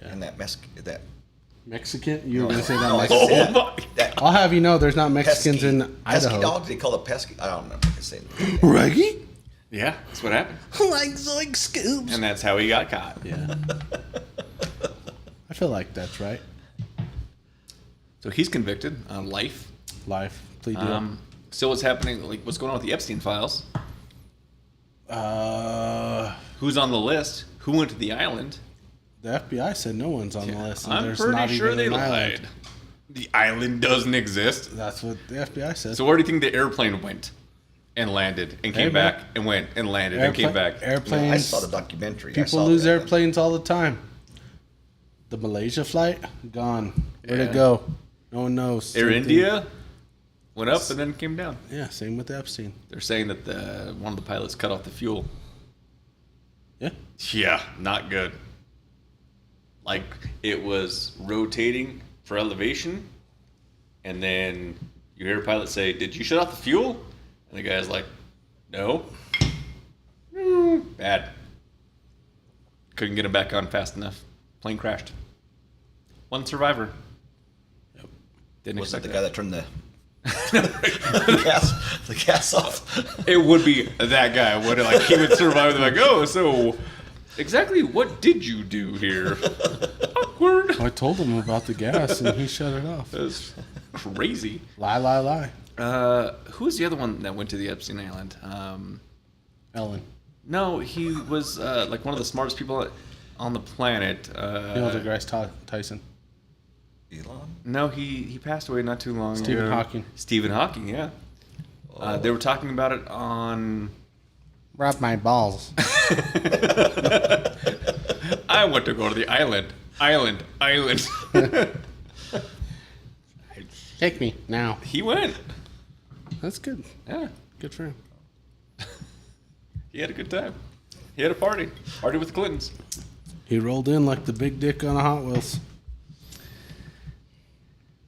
And that Mexican? You were going to say that No, I Mexican? said Oh my! that I'll have you know there's not Mexicans pesky, in pesky Idaho. dogs. They call it pesky. I don't remember what they say. Reggie? Yeah, that's what happened. like scoops. And that's how he got caught. Yeah. I feel like that's right. So he's convicted on life. Life. Plea deal. So what's happening? Like, what's going on with the Epstein files? Who's on the list? Who went to the island? The FBI said no one's on the list. And I'm there's pretty not sure even they an lied. island. The island doesn't exist. That's what the FBI said. So where do you think the airplane went and landed and came Hey, man. back and went and landed and came back? Airplanes. I saw the documentary. I People saw lose that. airplanes all the time. The Malaysia flight, gone. Where'd Yeah. it go? No one knows. Air Same thing. India went up and then came down. Yeah, same with Epstein. They're saying that one of the pilots cut off the fuel. Yeah. Yeah, not good. Like, it was rotating for elevation, and then you hear a pilot say, "Did you shut off the fuel?" And the guy's like, "No." Bad. Couldn't get him back on fast enough. Plane crashed. One survivor. Yep. Didn't Was it expect the guy that turned the gas off? It would be that guy. Would like he would survive? They're like, "Oh, so exactly what did you do here?" Awkward. I told him about the gas and he shut it off. That's crazy. Lie. Who's the other one that went to the Epstein Island? Ellen. No, he was like one of the smartest people on the planet. Neil deGrasse Tyson. Elon? No, he passed away not too long Stephen ago. Hawking. Stephen Hawking, yeah. They were talking about it on... Rub my balls. I want to go to the island. Island. Take me now. He went. That's good. Yeah. Good for him. He had a good time. He had a party. Party with the Clintons. He rolled in like the big dick on a Hot Wheels.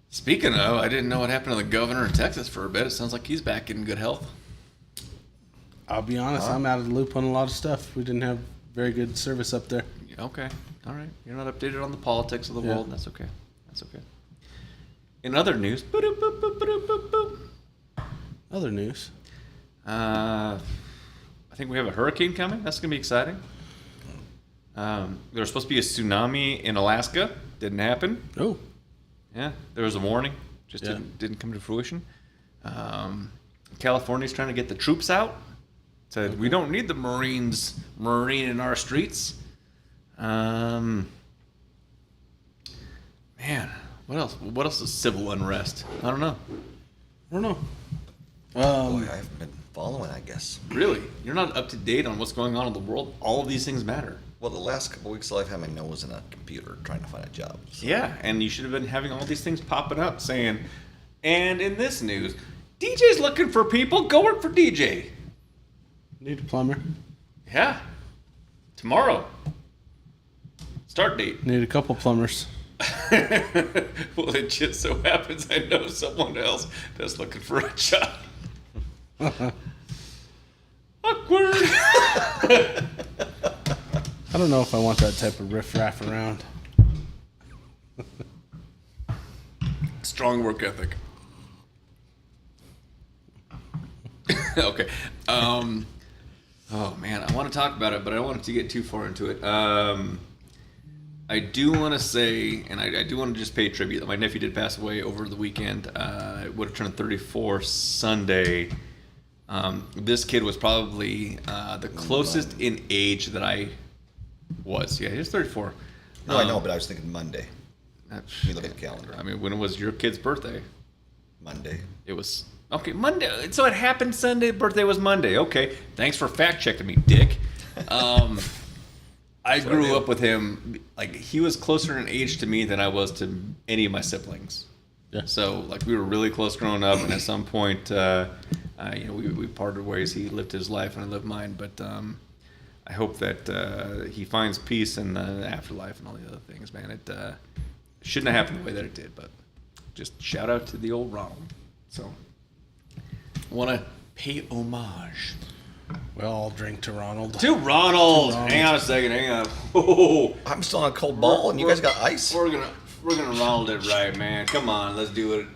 Speaking of, I didn't know what happened to the governor of Texas for a bit. It sounds like he's back in good health. I'll be honest, I'm out of the loop on a lot of stuff. We didn't have very good service up there. Okay. All right. You're not updated on the politics of the Yeah. world. That's okay. That's okay. In other news, boop, boop, boop, boop, boop, boop. Other news. I think we have a hurricane coming. That's going to be exciting. There was supposed to be a tsunami in Alaska. Didn't happen. Oh. Yeah, there was a warning. Just Yeah. didn't come to fruition. California's trying to get the troops out. Said, we don't need the Marines marine in our streets. Man, what else? What else is civil unrest? I don't know. I don't know. Boy, I haven't been following, I guess. Really? You're not up to date on what's going on in the world? All of these things matter. Well, the last couple weeks, I've had my nose in a computer trying to find a job. So. Yeah, and you should have been having all these things popping up saying, and in this news, DJ's looking for people. Go work for DJ. Need a plumber. Yeah. Tomorrow. Start date. Need a couple plumbers. Well, it just so happens I know someone else that's looking for a job. Awkward. I don't know if I want that type of riff-raff around. Strong work ethic. Okay. Oh man, I want to talk about it, but I don't want to get too far into it. I do want to say, and I do want to just pay tribute that my nephew did pass away over the weekend. Would have turned 34 Sunday. This kid was probably the closest in age that I was. Yeah, he was 34. No, I know, but I was thinking Monday. Let me look at the calendar. I mean, when was your kid's birthday? Monday. It was okay, Monday. So it happened Sunday. Birthday was Monday. Okay, thanks for fact checking me, Dick. I grew up with him. Like he was closer in age to me than I was to any of my siblings. Yeah. So like we were really close growing up, and at some point, we parted ways. He lived his life, and I lived mine. But I hope that he finds peace in the afterlife and all the other things. Man, it shouldn't have happened the way that it did. But just shout out to the old Ronald. So I want to pay homage. Well, I'll drink to Ronald. To Ronald. Hang on a second. Hang on. Oh, I'm still on a cold ball, and you guys got ice. We're gonna Ronald it right, man. Come on, let's do it.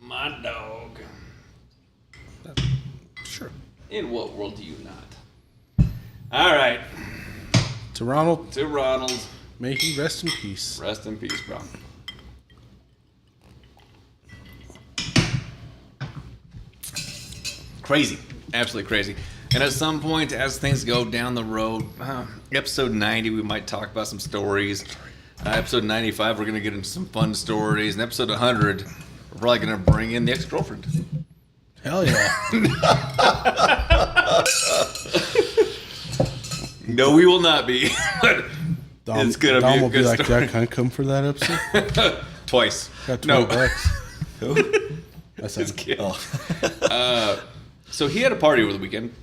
My dog. Sure. In what world do you not? All right. To Ronald. To Ronald. May he rest in peace. Rest in peace, bro. Crazy. Absolutely crazy. And at some point, as things go down the road, episode 90, we might talk about some stories. Episode 95, we're going to get into some fun stories. And episode 100, we're probably going to bring in the ex-girlfriend. Hell yeah. No, we will not be. But Dom, it's going to Dom be a will good be like, story. Jack, can I come for that episode? Twice. Got 20 bucks. Who? That's His it. kid. Oh. So he had a party over the weekend.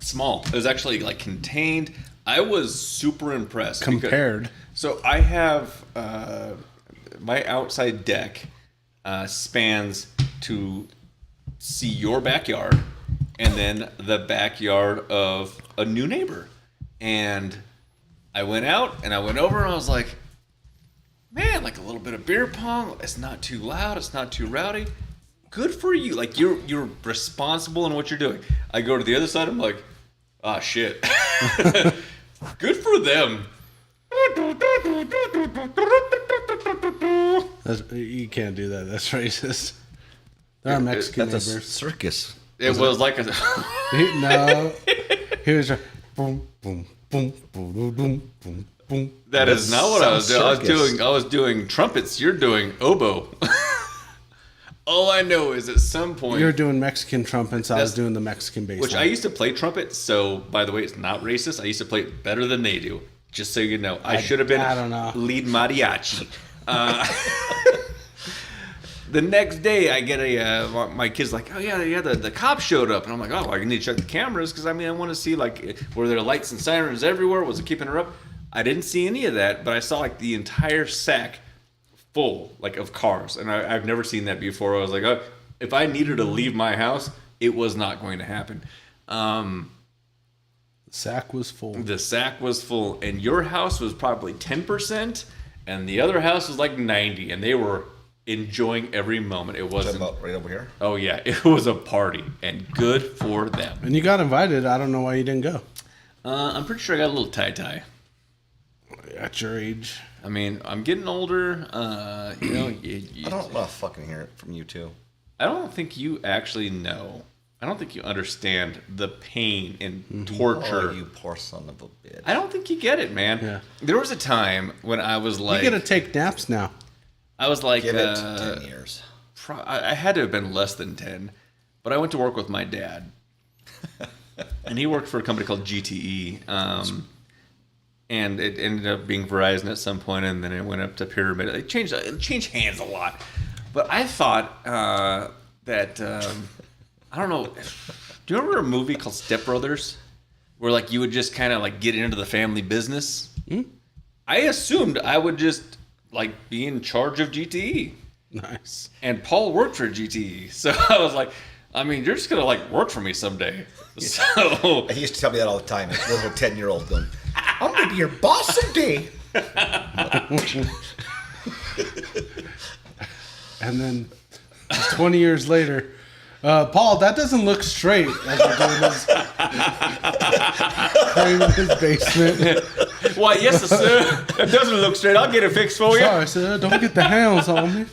Small. It was actually like contained. I was super impressed. Compared. So I have my outside deck spans to see your backyard and then the backyard of a new neighbor. And I went out and I went over and I was like, man, like a little bit of beer pong. It's not too loud. It's not too rowdy. Good for you. Like you're responsible in what you're doing. I go to the other side. I'm like, ah, shit. Good for them. You can't do that. That's racist. There are Mexican That's a neighbors. circus. It was like a. No. Here's a boom, boom, boom, boom, boom, boom, boom, boom. That is not what I was doing. Circus. I was doing trumpets. You're doing oboe. Oh, I I know is at some point. You were doing Mexican trumpets. I was doing the Mexican bass. Which I used to play trumpet. So, by the way, it's not racist. I used to play it better than they do. Just so you know, I should have been lead mariachi. The next day, I get my kid's like, oh yeah, the cops showed up, and I'm like, oh, I need to check the cameras because I want to see like were there lights and sirens everywhere? Was it keeping her up? I didn't see any of that, but I saw like the entire sack full like of cars, and I've never seen that before. I was like, oh, if I needed to leave my house, it was not going to happen. The sack was full. The sack was full, and your house was probably 10%, and the other house was like 90%, and they were enjoying every moment. It wasn't about right over here. Oh yeah, it was a party, and good for them. And you got invited. I don't know why you didn't go. I'm pretty sure I got a little tie. At your age, I mean, I'm getting older. I don't want to fucking hear it from you too. I don't think you actually know. I don't think you understand the pain and torture. Oh, you poor son of a bitch. I don't think you get it, man. Yeah. There was a time when I was like, you gotta take naps now. I was like, give it 10 years. I had to have been less than 10, but I went to work with my dad, and he worked for a company called GTE, and it ended up being Verizon at some point, and then it went up to Pyramid. It changed hands a lot, but I thought that I don't know. Do you remember a movie called Step Brothers, where like you would just kind of like get into the family business? I assumed I would just like be in charge of GTE. Nice. And Paul worked for GTE, so I was like, I mean, you're just gonna like work for me someday. So he used to tell me that all the time. As a little 10-year-old going, I'm gonna be your boss someday. And then 20 years later, Paul, that doesn't look straight. As we're doing this frame in his basement. Why, yes, sir. It doesn't look straight. I'll get it fixed for you. Sorry, sir. Don't get the hounds on me.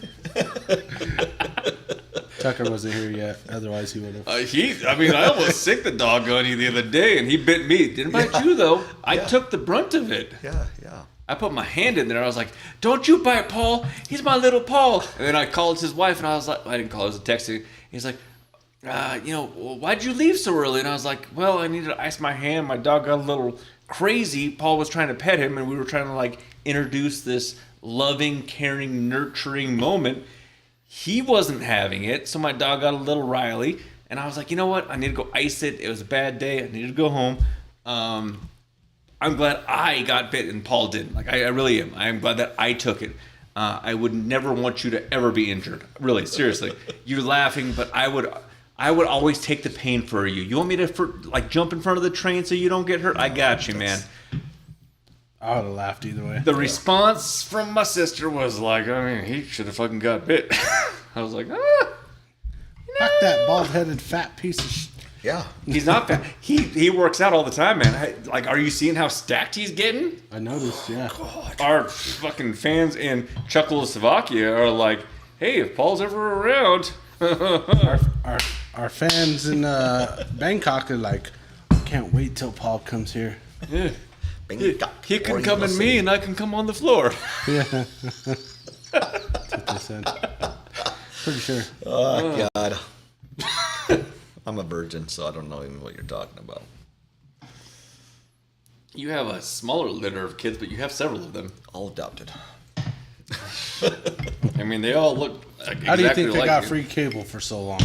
Tucker wasn't here yet. Otherwise, he would have. I almost sicked the doggone you the other day, and he bit me. Didn't bite you, though. I took the brunt of it. Yeah. I put my hand in there. I was like, don't you bite Paul. He's my little Paul. And then I called his wife, and I was like, I didn't call her. It was a text. He's like, why'd you leave so early? And I was like, well, I needed to ice my hand. My dog got a little crazy. Paul was trying to pet him, and we were trying to like introduce this loving, caring, nurturing moment. He wasn't having it, so my dog got a little riley, and I was like, you know what? I need to go ice it. It was a bad day. I needed to go home. I'm glad I got bit and Paul didn't. Like I really am. I am glad that I took it. I would never want you to ever be injured. Really, seriously. You're laughing, but I would always take the pain for you. You want me to jump in front of the train so you don't get hurt? I got you, man. I would have laughed either way. The response from my sister was like, he should have fucking got bit. I was like, Fuck that bald-headed fat piece of shit. Yeah. He's not fat. He works out all the time, man. Are you seeing how stacked he's getting? I noticed, yeah. God. Our fucking fans in Czechoslovakia are like, hey, if Paul's ever around. Our fans in Bangkok are like, I can't wait till Paul comes here. Yeah. Bangkok. He can come in me and I can come on the floor. Yeah. That's what they said. Pretty sure. Oh, God. I'm a virgin, so I don't know even what you're talking about. You have a smaller litter of kids, but you have several of them. All adopted. I mean, they all look exactly How do you think they like got you. free cable for so long?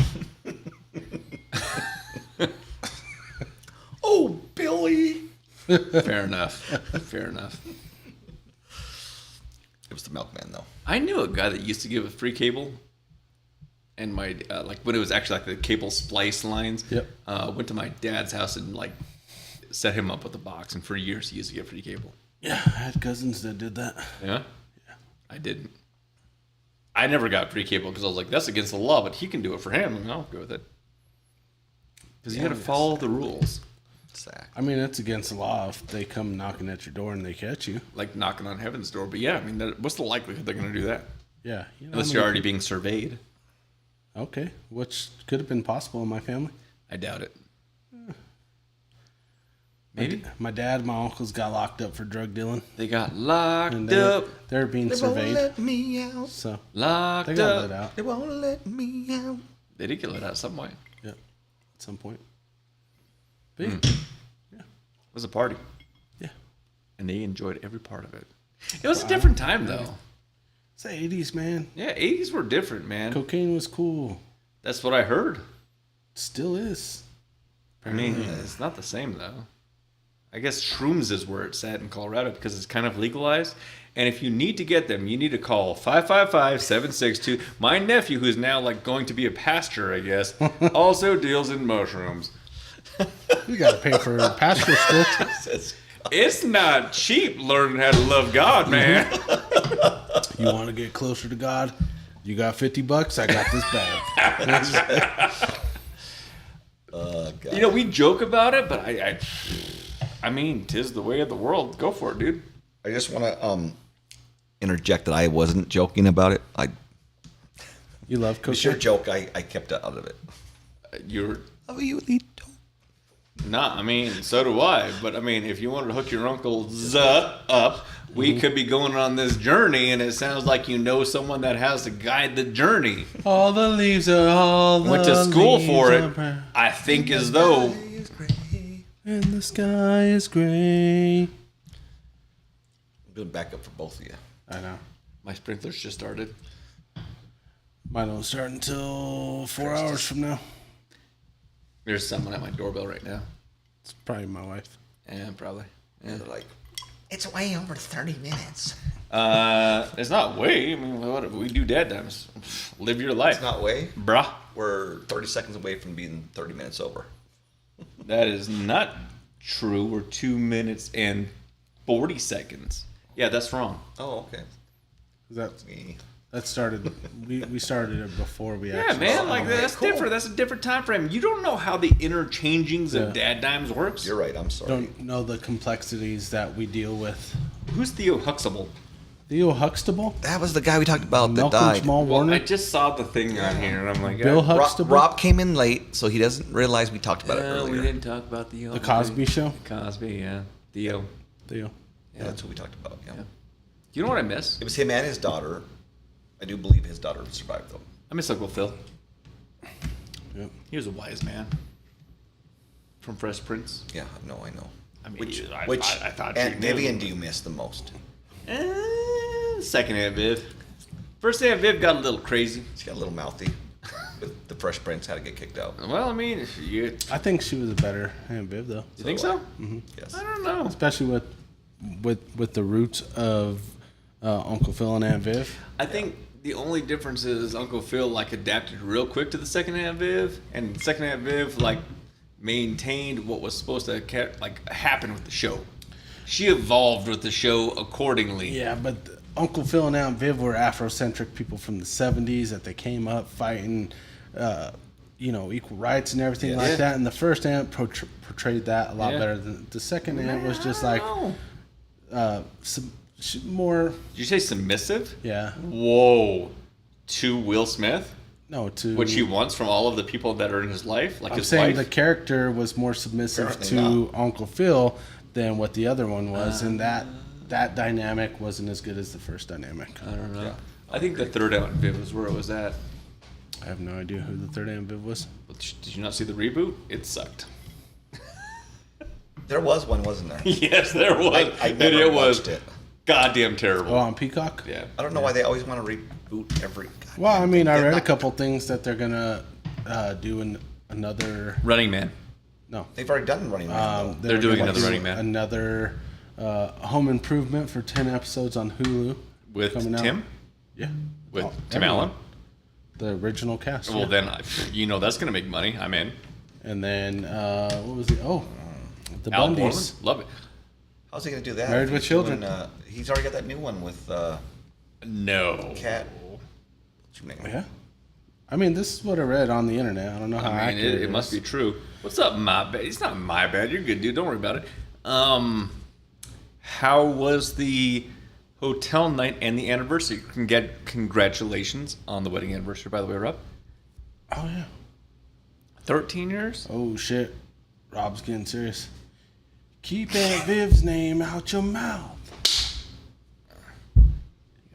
Oh, Billy. Fair enough. Fair enough. It was the milkman, though. I knew a guy that used to give a free cable, and my when it was actually like the cable splice lines. Yep. Went to my dad's house and like set him up with a box, and for years he used to get free cable. Yeah, I had cousins that did that. Yeah. I didn't. I never got free cable because I was like, that's against the law, but he can do it for him, and I'll go with it. Because you got to follow the rules. Exactly. I mean, it's against the law if they come knocking at your door and they catch you. Like knocking on heaven's door. But yeah, I mean, what's the likelihood they're going to do that? Yeah. Unless you're already being surveyed. Okay, which could have been possible in my family. I doubt it. Maybe. My dad, my uncles got locked up for drug dealing. They got locked And up. they're being They won't surveyed. let me out. So Locked they got up. let out. They won't let me out. They did get let out some way. Yeah, at some point. But It was a party. yeah. And they enjoyed every part of it. It was a different time, though. It's the 80s, man. Yeah, 80s were different, man. Cocaine was cool. That's what I heard. Still is. I mean, it's not the same, though. I guess shrooms is where it's at in Colorado because it's kind of legalized. And if you need to get them, you need to call 555-762. My nephew, who's now like going to be a pastor, I guess, also deals in mushrooms. You got to pay for pastor school. It's not cheap learning how to love God, man. You want to get closer to God? You got $50? I got this bag. God. You know, we joke about it, but I mean, 'tis the way of the world. Go for it, dude. I just want to interject that I wasn't joking about it. You love It's cocaine? your joke. I kept it out of it. You're Oh, you don't. not. I mean, so do I. But I mean, if you wanted to hook your uncle's up, we could be going on this journey, and it sounds like you know someone that has to guide the journey. All the leaves are all the Went to school leaves for are it. brown, I think as though. and the sky is gray. Good backup for both of you. I know. My sprinklers just started. Mine don't start until 4 hours from now. There's someone at my doorbell right now. It's probably my wife. Yeah, probably. Yeah. They're like, it's way over 30 minutes. It's not way. I mean, what we do DadDimes. Live your life. It's not way. Bruh. We're 30 seconds away from being 30 minutes over. That is not true. We're 2 minutes and 40 seconds. Yeah, that's wrong. Oh, okay. That started. We started it before we Yeah, actually. man, like okay, that's cool. different. That's a different time frame. You don't know how the interchangings of DadDimes works. You're right. I'm sorry. Don't know the complexities that we deal with. Who's Theo Huxtable? Theo Huxtable, That was the guy we talked about that Malcolm died. Jamal Well, Warner, I just saw the thing on here, and I'm like, Bill ah, Huxtable, Rob came in late, so he doesn't realize we talked about it we earlier. didn't talk about the The Cosby Show. Cosby, yeah. Theo. Theo. Yeah, that's what we talked about. Yeah. Yeah. You know what I miss? It was him and his daughter. I do believe his daughter survived, though. I miss Uncle Phil. Yep. He was a wise man. From Fresh Prince. Yeah, no, I know. I mean, Which I thought Aunt you knew. Vivian do you miss the most? Second Aunt Viv. First Aunt Viv got a little crazy. She got a little mouthy. With the Fresh Prince had to get kicked out. Well, I mean, you I think she was a better Aunt Viv though, think so? Yes. I don't know. especially with the roots of Uncle Phil and Aunt Viv. I think the only difference is Uncle Phil like adapted real quick to the second Aunt Viv, and second Aunt Viv like maintained what was supposed to happen with the show. She evolved with the show accordingly. Yeah, but Uncle Phil and Aunt Viv were Afrocentric people from the 70s that they came up fighting, equal rights and everything like that. And the first aunt portrayed that a lot better than the second aunt was just like more. Did you say submissive? Yeah. Whoa. To Will Smith? No, to Which he wants from all of the people that are in his life? Like I'm his saying wife? the character was more submissive Apparently to Uncle Phil than what the other one was, and that dynamic wasn't as good as the first dynamic. I don't know. I think the third Aunt Viv was where it was at. I have no idea who the third Aunt Viv was. But did you not see the reboot? It sucked. There was one, wasn't there? Yes, there was. I And never it was watched it. goddamn terrible. Oh, on Peacock? Yeah. I don't know why they always want to reboot every. Well, I mean, I Yeah, read a not- couple things that they're gonna do another. Running Man. No, They've already done Running Man. They're doing gonna another do Running Man. Another Home Improvement for 10 episodes on Hulu. With coming out. Tim? Yeah. With Oh, Tim everyone. Allen? The original cast. Well, yeah. then, that's going to make money. I'm in. And then what was it? Oh, the Al Bundys. Borland? Love it. How's he gonna do that? Married if with he's Children. doing, he's already got that new one with No. Cat. What's her name? Yeah. I mean, this is what I read on the internet. I don't know how I mean, accurate it must is. be true. What's up, my bad? It's not my bad. You're good, dude. Don't worry about it. How was the hotel night and the anniversary? Congratulations on the wedding anniversary, by the way, Rob. Oh yeah. 13 years? Oh shit. Rob's getting serious. Keep Aunt Viv's name out your mouth.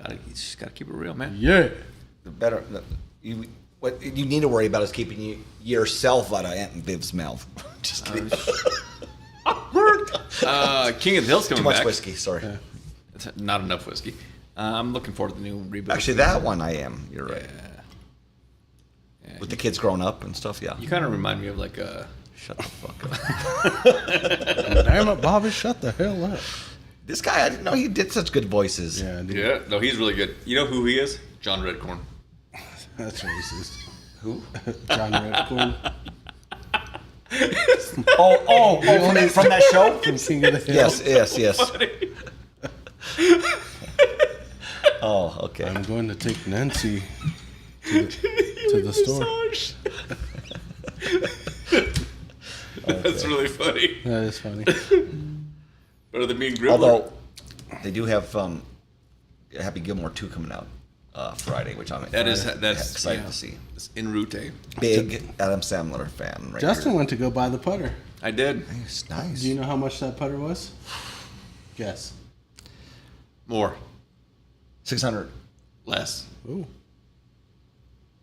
You just gotta keep it real, man. Yeah. What you need to worry about is keeping yourself out of Aunt Viv's mouth. Just kidding. King of the Hill's coming Too much back. whiskey, sorry. Yeah. It's not enough whiskey. I'm looking forward to the new reboot. Actually, that one I am. You're right. Yeah. With the kids growing up and stuff, yeah. You kind of remind me of like a. Shut the fuck up. Damn it, Bobby, shut the hell up. This guy, I didn't know he did such good voices. Yeah, dude. Yeah, no, he's really good. You know who he is? John Redcorn. That's racist. Who? John Redcorn. From that show? From King of the Hill. Yes. Oh, okay. I'm going to take Nancy to the store. That's really funny. That is funny. Better than being Gribbler. Although they do have Happy Gilmore 2 coming out Friday, which I'm that's excited to see. It's en route. Big Adam Sandler fan, right? Justin here. went to go buy the putter. I did. Nice. Do you know how much that putter was? Guess. More. 600, Less. Ooh.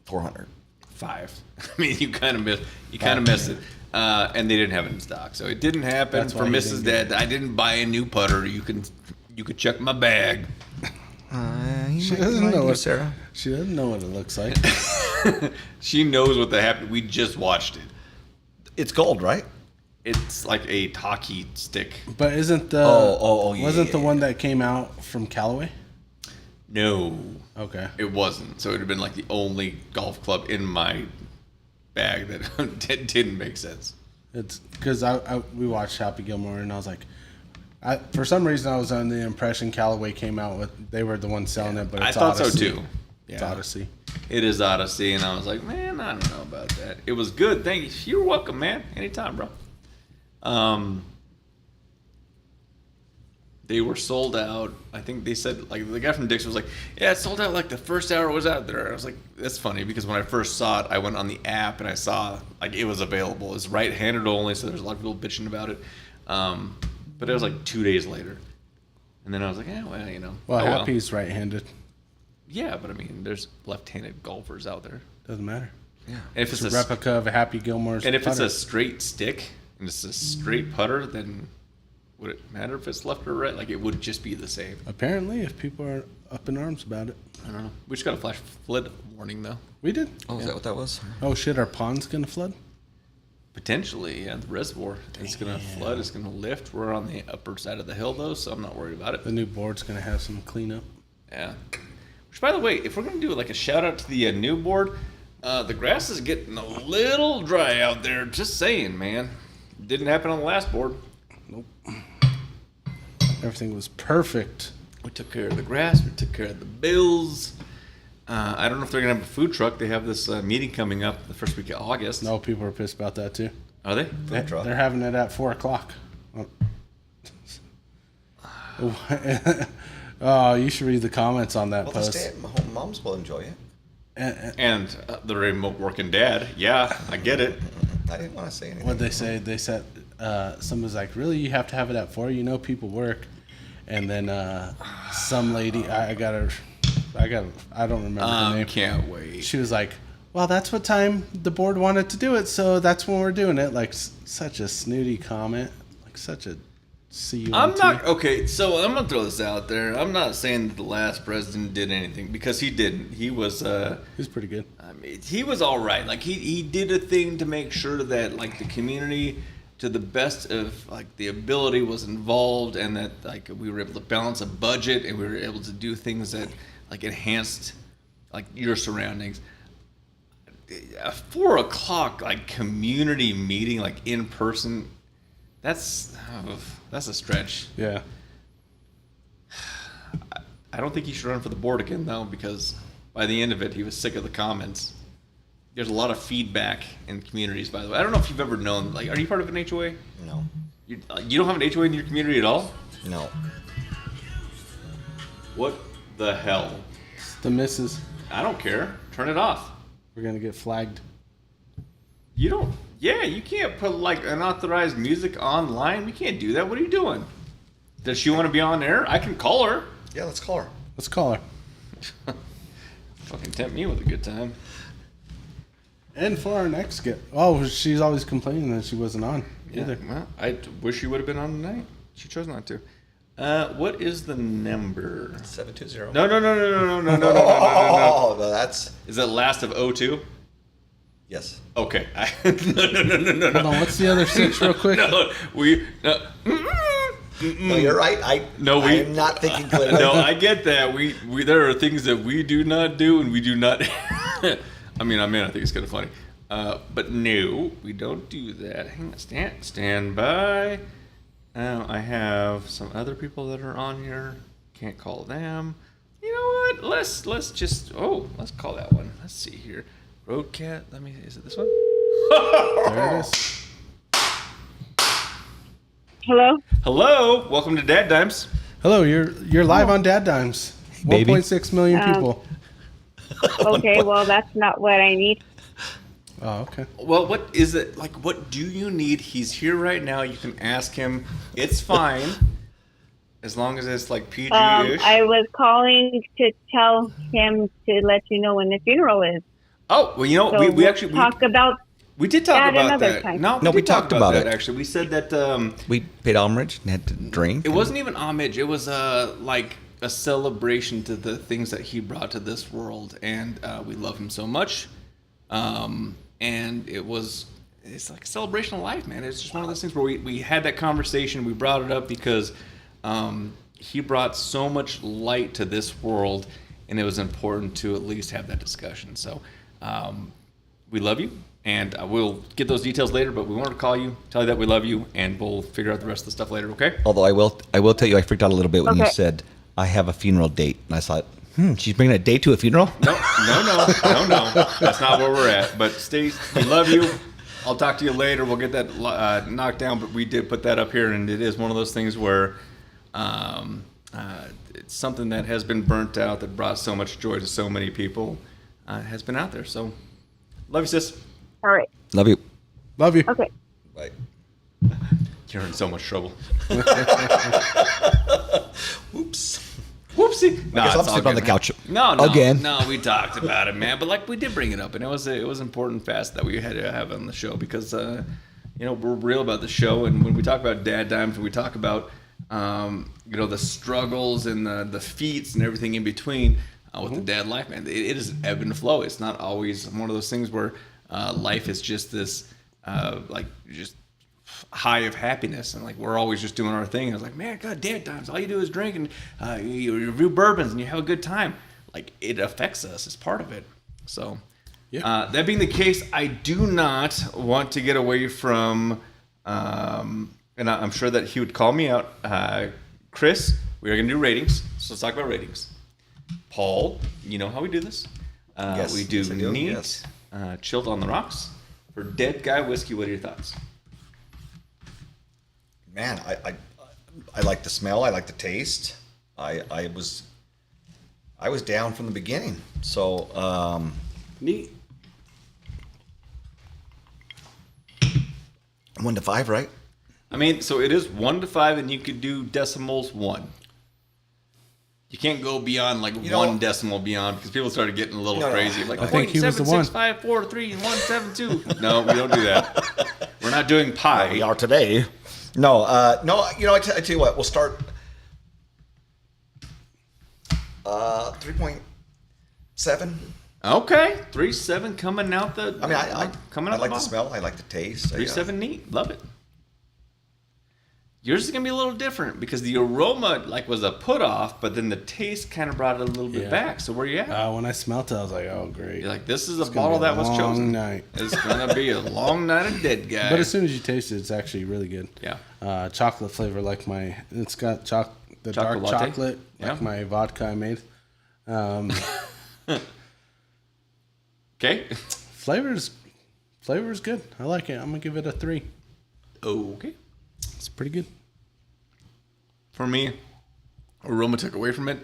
400. 5. I mean, you kind of missed it. And they didn't have it in stock, so it didn't happen. That's For why you Mrs. didn't get Dad, I didn't buy a new putter. You could check my bag. She doesn't know what Sarah. She doesn't know what it looks like. She knows what happened. We just watched it. It's gold, right? It's like a talkie stick. But isn't the wasn't the one that came out from Callaway? No, Okay. it wasn't. So it would have been like the only golf club in my bag that didn't make sense. It's because we watched Happy Gilmore and I was like, for some reason I was under the impression Callaway came out with they were the ones selling it, but it's I thought Odyssey. so too. It's Yeah. Odyssey. It is Odyssey, and I was like, man, I don't know about that. It was good. Thank you. You're welcome, man. Anytime, bro. They were sold out. I think they said, like, the guy from Dick's was like, yeah, it sold out like the first hour it was out there. I was like, that's funny because when I first saw it, I went on the app and I saw like it was available. It's right-handed only, so there's a lot of people bitching about it. But it was like 2 days later. And then I was like, yeah, well, you know. Well, oh, Happy's right-handed. Yeah, but I mean, there's left-handed golfers out there. Doesn't matter. Yeah. And if It's it's a replica of a Happy Gilmore's and if it's putter. a straight stick and it's a straight putter, then would it matter if it's left or right? Like, it would just be the same. Apparently, if people are up in arms about it. I don't know. We just got a flash flood warning, though. We did. Oh, is that what that was? Oh, shit, our pond's going to flood? Potentially, yeah. The reservoir is going to flood. It's going to lift. We're on the upper side of the hill, though, so I'm not worried about it. The new board's going to have some cleanup. Yeah. Which, by the way, if we're going to do like a shout out to the new board, the grass is getting a little dry out there. Just saying, man. Didn't happen on the last board. Nope. Everything was perfect. We took care of the grass. We took care of the bills. I don't know if they're going to have a food truck. They have this meeting coming up the first week of August. No, people are pissed about that, too. Are they? They're having it at 4 o'clock. Oh, you should read the comments on that Well, post. the stay-at-home moms will enjoy it. And the remote working dad. Yeah, I get it. I didn't want to say anything. What'd they say? They said, someone's like, really, you have to have it at 4? You know people work. And then some lady, I don't remember her name. Can't wait. She was like, well, that's what time the board wanted to do it, so that's when we're doing it. Like, such a snooty comment. Like, such a C-U-N-T. I'm not, okay, so I'm going to throw this out there. I'm not saying that the last president did anything, because he didn't. He was, He's pretty good. I mean, he was all right. Like, he did a thing to make sure that, like, the community, to the best of, like, the ability was involved, and that, like, we were able to balance a budget, and we were able to do things that, like, enhanced, like, your surroundings. A 4 o'clock, like, community meeting, like, in person, that's a stretch. Yeah. I don't think he should run for the board again, though, because by the end of it, he was sick of the comments. There's a lot of feedback in communities, by the way. I don't know if you've ever known, like, are you part of an HOA? No. You don't have an HOA in your community at all? No. What the hell? It's the missus. I don't care. Turn it off. We're going to get flagged. You don't. Yeah, you can't put like unauthorized music online. We can't do that. What are you doing? Does she want to be on air? I can call her. Yeah, let's call her. Let's call her. Fucking tempt me with a good time. And for our next get, oh, she's always complaining that she wasn't on either. Well, I wish she would have been on tonight. She chose not to. What is the number? 720. No. Oh, no, that's Is it last of 02? yes. Okay. No. Hold on, what's the other 6 real quick? No, No, you're right. I am not thinking clearly. No, I get that. We there are things that we do not do, and we do not. I think it's kind of funny. But no, we don't do that. Hang on, stand by. I have some other people that are on here. Can't call them. You know what? Let's just. Let's call that one. Let's see here. Roadcat. Is it this one? There it is. Hello? Hello. Welcome to DadDimes. Hello, you're live on DadDimes. Baby. 1.6 million people. Okay, well, that's not what I need. Oh, okay. Well, what is it like? What do you need? He's here right now. You can ask him. It's fine, as long as it's like PG-ish. I was calling to tell him to let you know when the funeral is. Oh, well, you know, So we actually talk about. we did talk that about another that. time. No, No, we did talk talked about that it. actually. We said that We paid homage and had to drink. it wasn't even homage. It was like a celebration to the things that he brought to this world, and we love him so much. And it's like a celebration of life, man. It's just one of those things where we had that conversation. We brought it up because he brought so much light to this world, and it was important to at least have that discussion. So we love you, and we'll get those details later, but we wanted to call you, tell you that we love you, and we'll figure out the rest of the stuff later, okay? Although I will tell you, I freaked out a little bit when you Okay. said I have a funeral date, and I thought, she's bringing a date to a funeral. No. That's not where we're at. But Steve, we love you. I'll talk to you later. We'll get that knocked down. But we did put that up here, and it is one of those things where it's something that has been burnt out that brought so much joy to so many people. Has been out there. So, love you, sis. All right. Love you. Love you. Okay. Bye. You're in so much trouble. Oops. Whoopsie. I guess I'm it's all sleeping on the good, couch man. No. again. No, we talked about it, man. But like we did bring it up, and it was important fast that we had to have on the show because we're real about the show, and when we talk about DadDimes, we talk about the struggles and the feats and everything in between with the dad life, man. It is ebb and flow. It's not always one of those things where life is just this just high of happiness, and like we're always just doing our thing. And I was like, man, God, DadDimes, all you do is drink and you review bourbons and you have a good time. Like it affects us. It's part of it. So Yeah. that being the case, I do not want to get away from and I'm sure that he would call me out. Chris, we are going to do ratings. So let's talk about ratings. Paul, you know how we do this. Yes, We do yes, I do, neat, yes. chilled on the rocks. For Dead Guy Whiskey, what are your thoughts? Man, I like the smell. I like the taste. I was down from the beginning. So Neat. 1 to 5, right? I mean, so it is 1 to 5, and you could do decimals 1. You can't go beyond like You know- 1 decimal beyond because people started getting a little No, no. crazy. Like I think he was the one. 0.7654 and 172. No, we don't do that. We're not doing pi. We are today. No. I tell you what. We'll start 3.7. Okay, 3.7 coming out the. I mean, I coming out like the bottom. smell. I like the taste. 3.7 neat, love it. Yours is gonna be a little different because the aroma like was a put off, but then the taste kind of brought it a little bit Yeah. back. So where you at? When I smelt it, I was like, oh, great. You're like, this is a It's gonna bottle be a that was long chosen. night. It's gonna be a long night of Dead Guy. But as soon as you taste it, it's actually really good. Yeah. Chocolate flavor, it's got the dark latte? chocolate, Yeah. like my vodka I made. Okay. Flavor's good. I like it. I'm gonna give it a 3. Okay. It's pretty good. For me, aroma took away from it.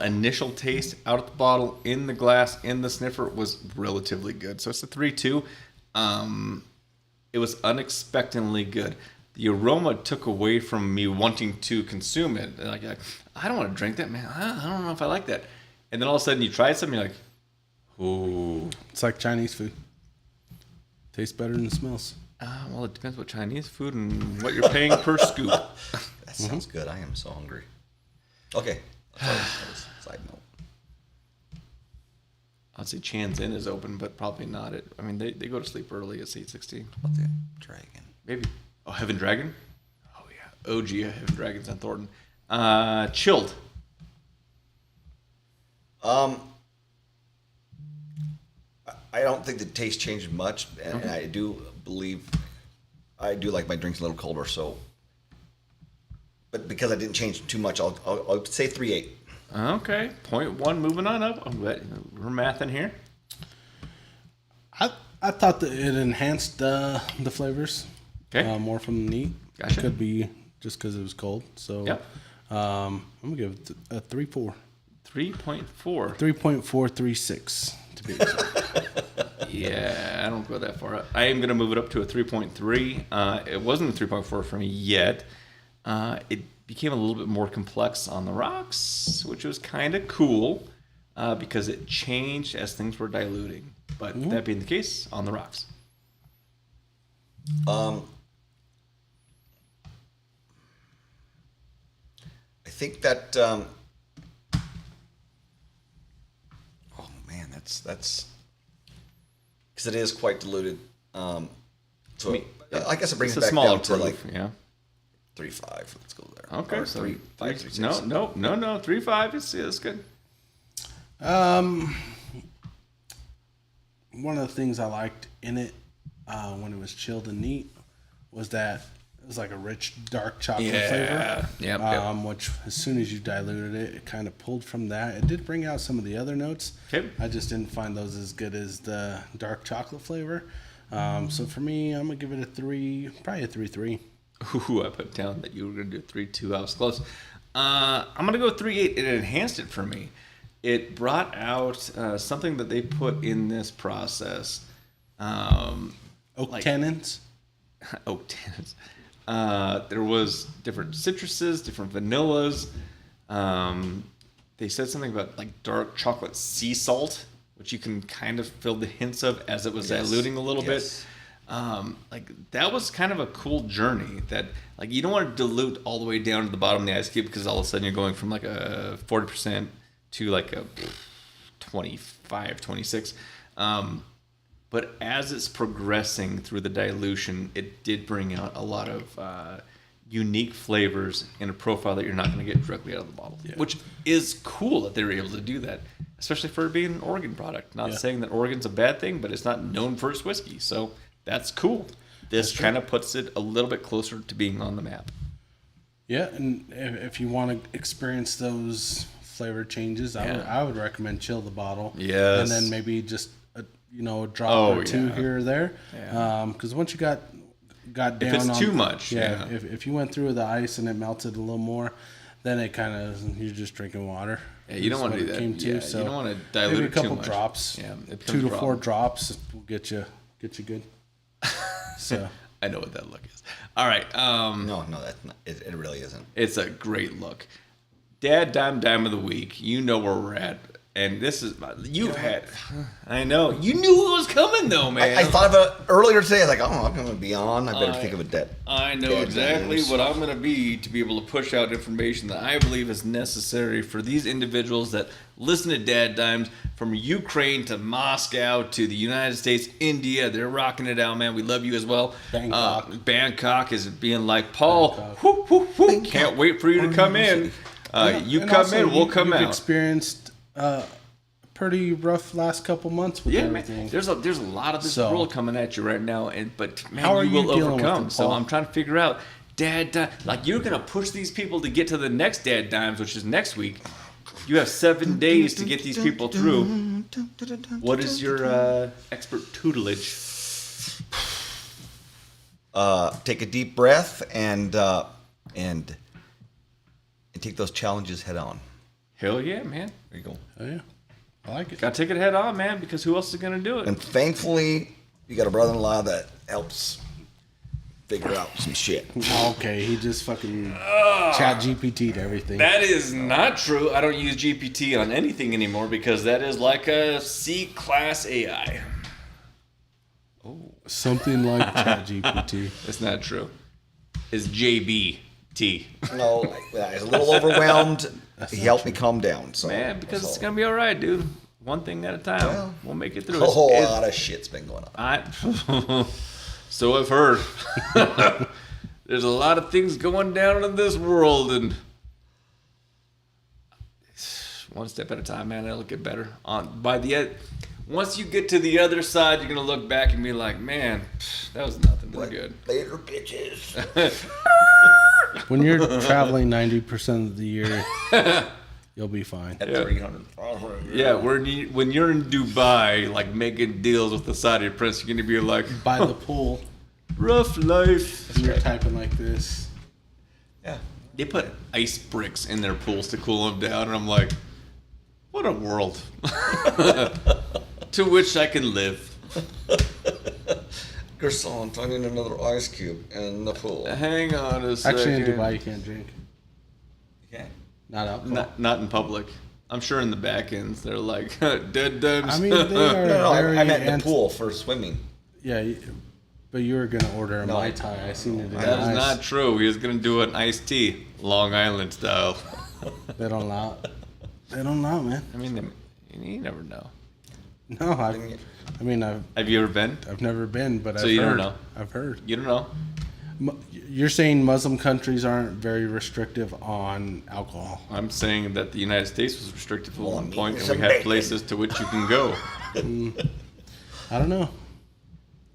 Initial taste out of the bottle, in the glass, in the sniffer was relatively good. So it's a 3.2. It was unexpectedly good. The aroma took away from me wanting to consume it. Like, I don't want to drink that, man. I don't know if I like that. And then all of a sudden you try something, you're like, ooh. It's like Chinese food. Tastes better than it smells. Well, it depends what Chinese food and what you're paying per scoop. That sounds good. I am so hungry. Okay. That was a side note. I'd say Chan's Inn is open, but probably not. They go to sleep early at 8:16. What the dragon? Maybe. Oh, Heaven Dragon? Oh, yeah. OG Heaven Dragon's on Thornton. Chilled. I don't think the taste changed much, and I do believe I do like my drinks a little colder. So, but because I didn't change too much, I'll say 3.8. Okay. 0.1 moving on up. We're mathing here. I thought that it enhanced the flavors. Okay. More from the neat. Gotcha. Could be just because it was cold. So Yep. I'm gonna give it a 3.4. 3.4. 3.436 to be exact. Yeah, I don't go that far. I am going to move it up to a 3.3. It wasn't a 3.4 for me yet. It became a little bit more complex on the rocks, which was kind of cool because it changed as things were diluting. But that being the case, on the rocks. I think that. Oh man, that's because it is quite diluted. So I guess it brings it back down to like 3.5. Let's go there. Okay, Or so 3.5, 3.6. no, 3.5 is good. One of the things I liked in it when it was chilled and neat was that it was like a rich dark chocolate flavor. Yeah. Which as soon as you diluted it, it kind of pulled from that. It did bring out some of the other notes. Okay. I just didn't find those as good as the dark chocolate flavor. So for me, I'm gonna give it a 3, probably a 3.3. Ooh, I put down that you were going to do 3.2. I was close. I'm going to go 3.8. It enhanced it for me. It brought out something that they put in this process. Oak tannins. Oak tannins. There was different citruses, different vanillas. They said something about like dark chocolate sea salt, which you can kind of feel the hints of as it was diluting a little bit. Like that was kind of a cool journey that like you don't want to dilute all the way down to the bottom of the ice cube because all of a sudden you're going from like a 40% to like a 25, 26. But as it's progressing through the dilution, it did bring out a lot of unique flavors in a profile that you're not going to get directly out of the bottle, which is cool that they were able to do that, especially for being an Oregon product. Not saying that Oregon's a bad thing, but it's not known for its whiskey. So that's cool. This kind of puts it a little bit closer to being on the map. Yeah, and if you want to experience those flavor changes, I would recommend chill the bottle. Yes. And then maybe just a drop or two here or there. Yeah. Because once you got down if it's on, too much. If you went through the ice and it melted a little more, then it kind of you're just drinking water. Yeah, you don't want to do that. So you don't want to dilute maybe a it too couple much. drops. Yeah, 2 to 4 drops will get you good. So I know what that look is. All right. No, that's not. It really isn't. It's a great look. Dime of the week. You know where we're at. And this is, I know. You knew it was coming though, man. I thought of it earlier today. I was like, I'm going to be on. I better think of a debt. I know exactly what I'm going to be able to push out information that I believe is necessary for these individuals that listen to DadDimes from Ukraine to Moscow to the United States, India. They're rocking it out, man. We love you as well. Bangkok is being like, Paul, can't wait for you to come in. You come in, we'll come out. You've experienced pretty rough last couple months with everything. Man, there's a lot of this world coming at you right now, but man, how are you will dealing overcome. with it, so I'm trying to figure out, like you're gonna push these people to get to the next DadDimes, which is next week. You have 7 days to get these people through. What is your expert tutelage? Take a deep breath and take those challenges head on. Hell yeah, man. There you go. Oh yeah, I like it. Gotta take it head on, man, because who else is gonna do it? And thankfully, You got a brother-in-law that helps figure out some shit. Okay, he just fucking chat GPT'd everything. That is not true. I don't use GPT on anything anymore because that is like a C-class AI. Something like chat GPT. That's not true. It's JBT. No, I was a little overwhelmed. He helped me calm down. So, Man, because it's going to be all right, dude. One thing at a time. Well, we'll make it through. a whole lot of shit's been going on. So I've heard. There's a lot of things going down in this world, and one step at a time, man. It'll get better. Once you get to the other side, you're gonna look back and be like, man, that was nothing but good. Later, bitches. When you're traveling 90% of the year, you'll be fine. At Yeah. 300. Yeah, when you're in Dubai, like making deals with the Saudi prince, you're gonna be like, By the pool, rough life. and you're typing like this. Yeah. They put ice bricks in their pools to cool them down, and I'm like, what a world. To which I can live. Croissant, I need another ice cube in the pool. Hang on a second. Actually, in Dubai, you can't drink. Okay. Not alcohol. Not in public. I'm sure in the back ends they're like DadDimes. I mean, they are No, very I meant in the anti- pool for swimming. Yeah, but you were gonna order a No. Mai Tai. I seen it in That is ice. not true. He was gonna do an iced tea, Long Island style. They don't allow. They don't allow, man. I mean, you never know. No, Have you ever been? I've never been, but So I've you heard. don't know. I've heard. You don't know. You're saying Muslim countries aren't very restrictive on alcohol. I'm saying that the United States was restricted at Well, one I mean, point, it's and we a have bacon. places to which you can go. I don't know.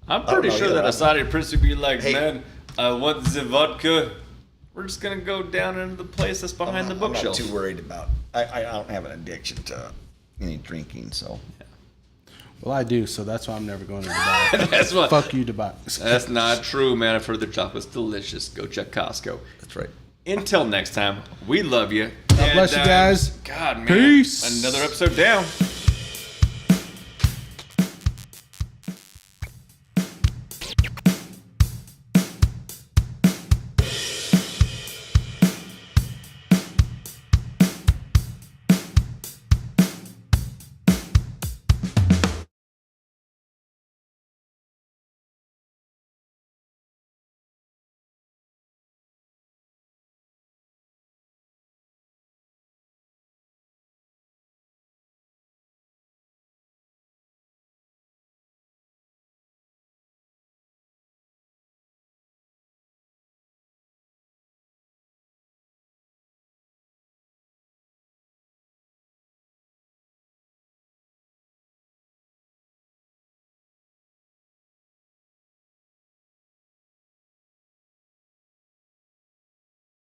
I'm don't pretty know sure either. that a Saudi prince would be like, Hey. man, I want the vodka. We're just gonna go down into the place that's behind the I'm not bookshelf. too worried about. I don't have an addiction to any drinking, so. Well, I do, so that's why I'm never going to Dubai. That's what. Fuck you, Dubai. That's not true, man. I've heard the chocolate's delicious. Go check Costco. That's right. Until next time, we love you. God bless you guys. God, man. Peace. Another episode down.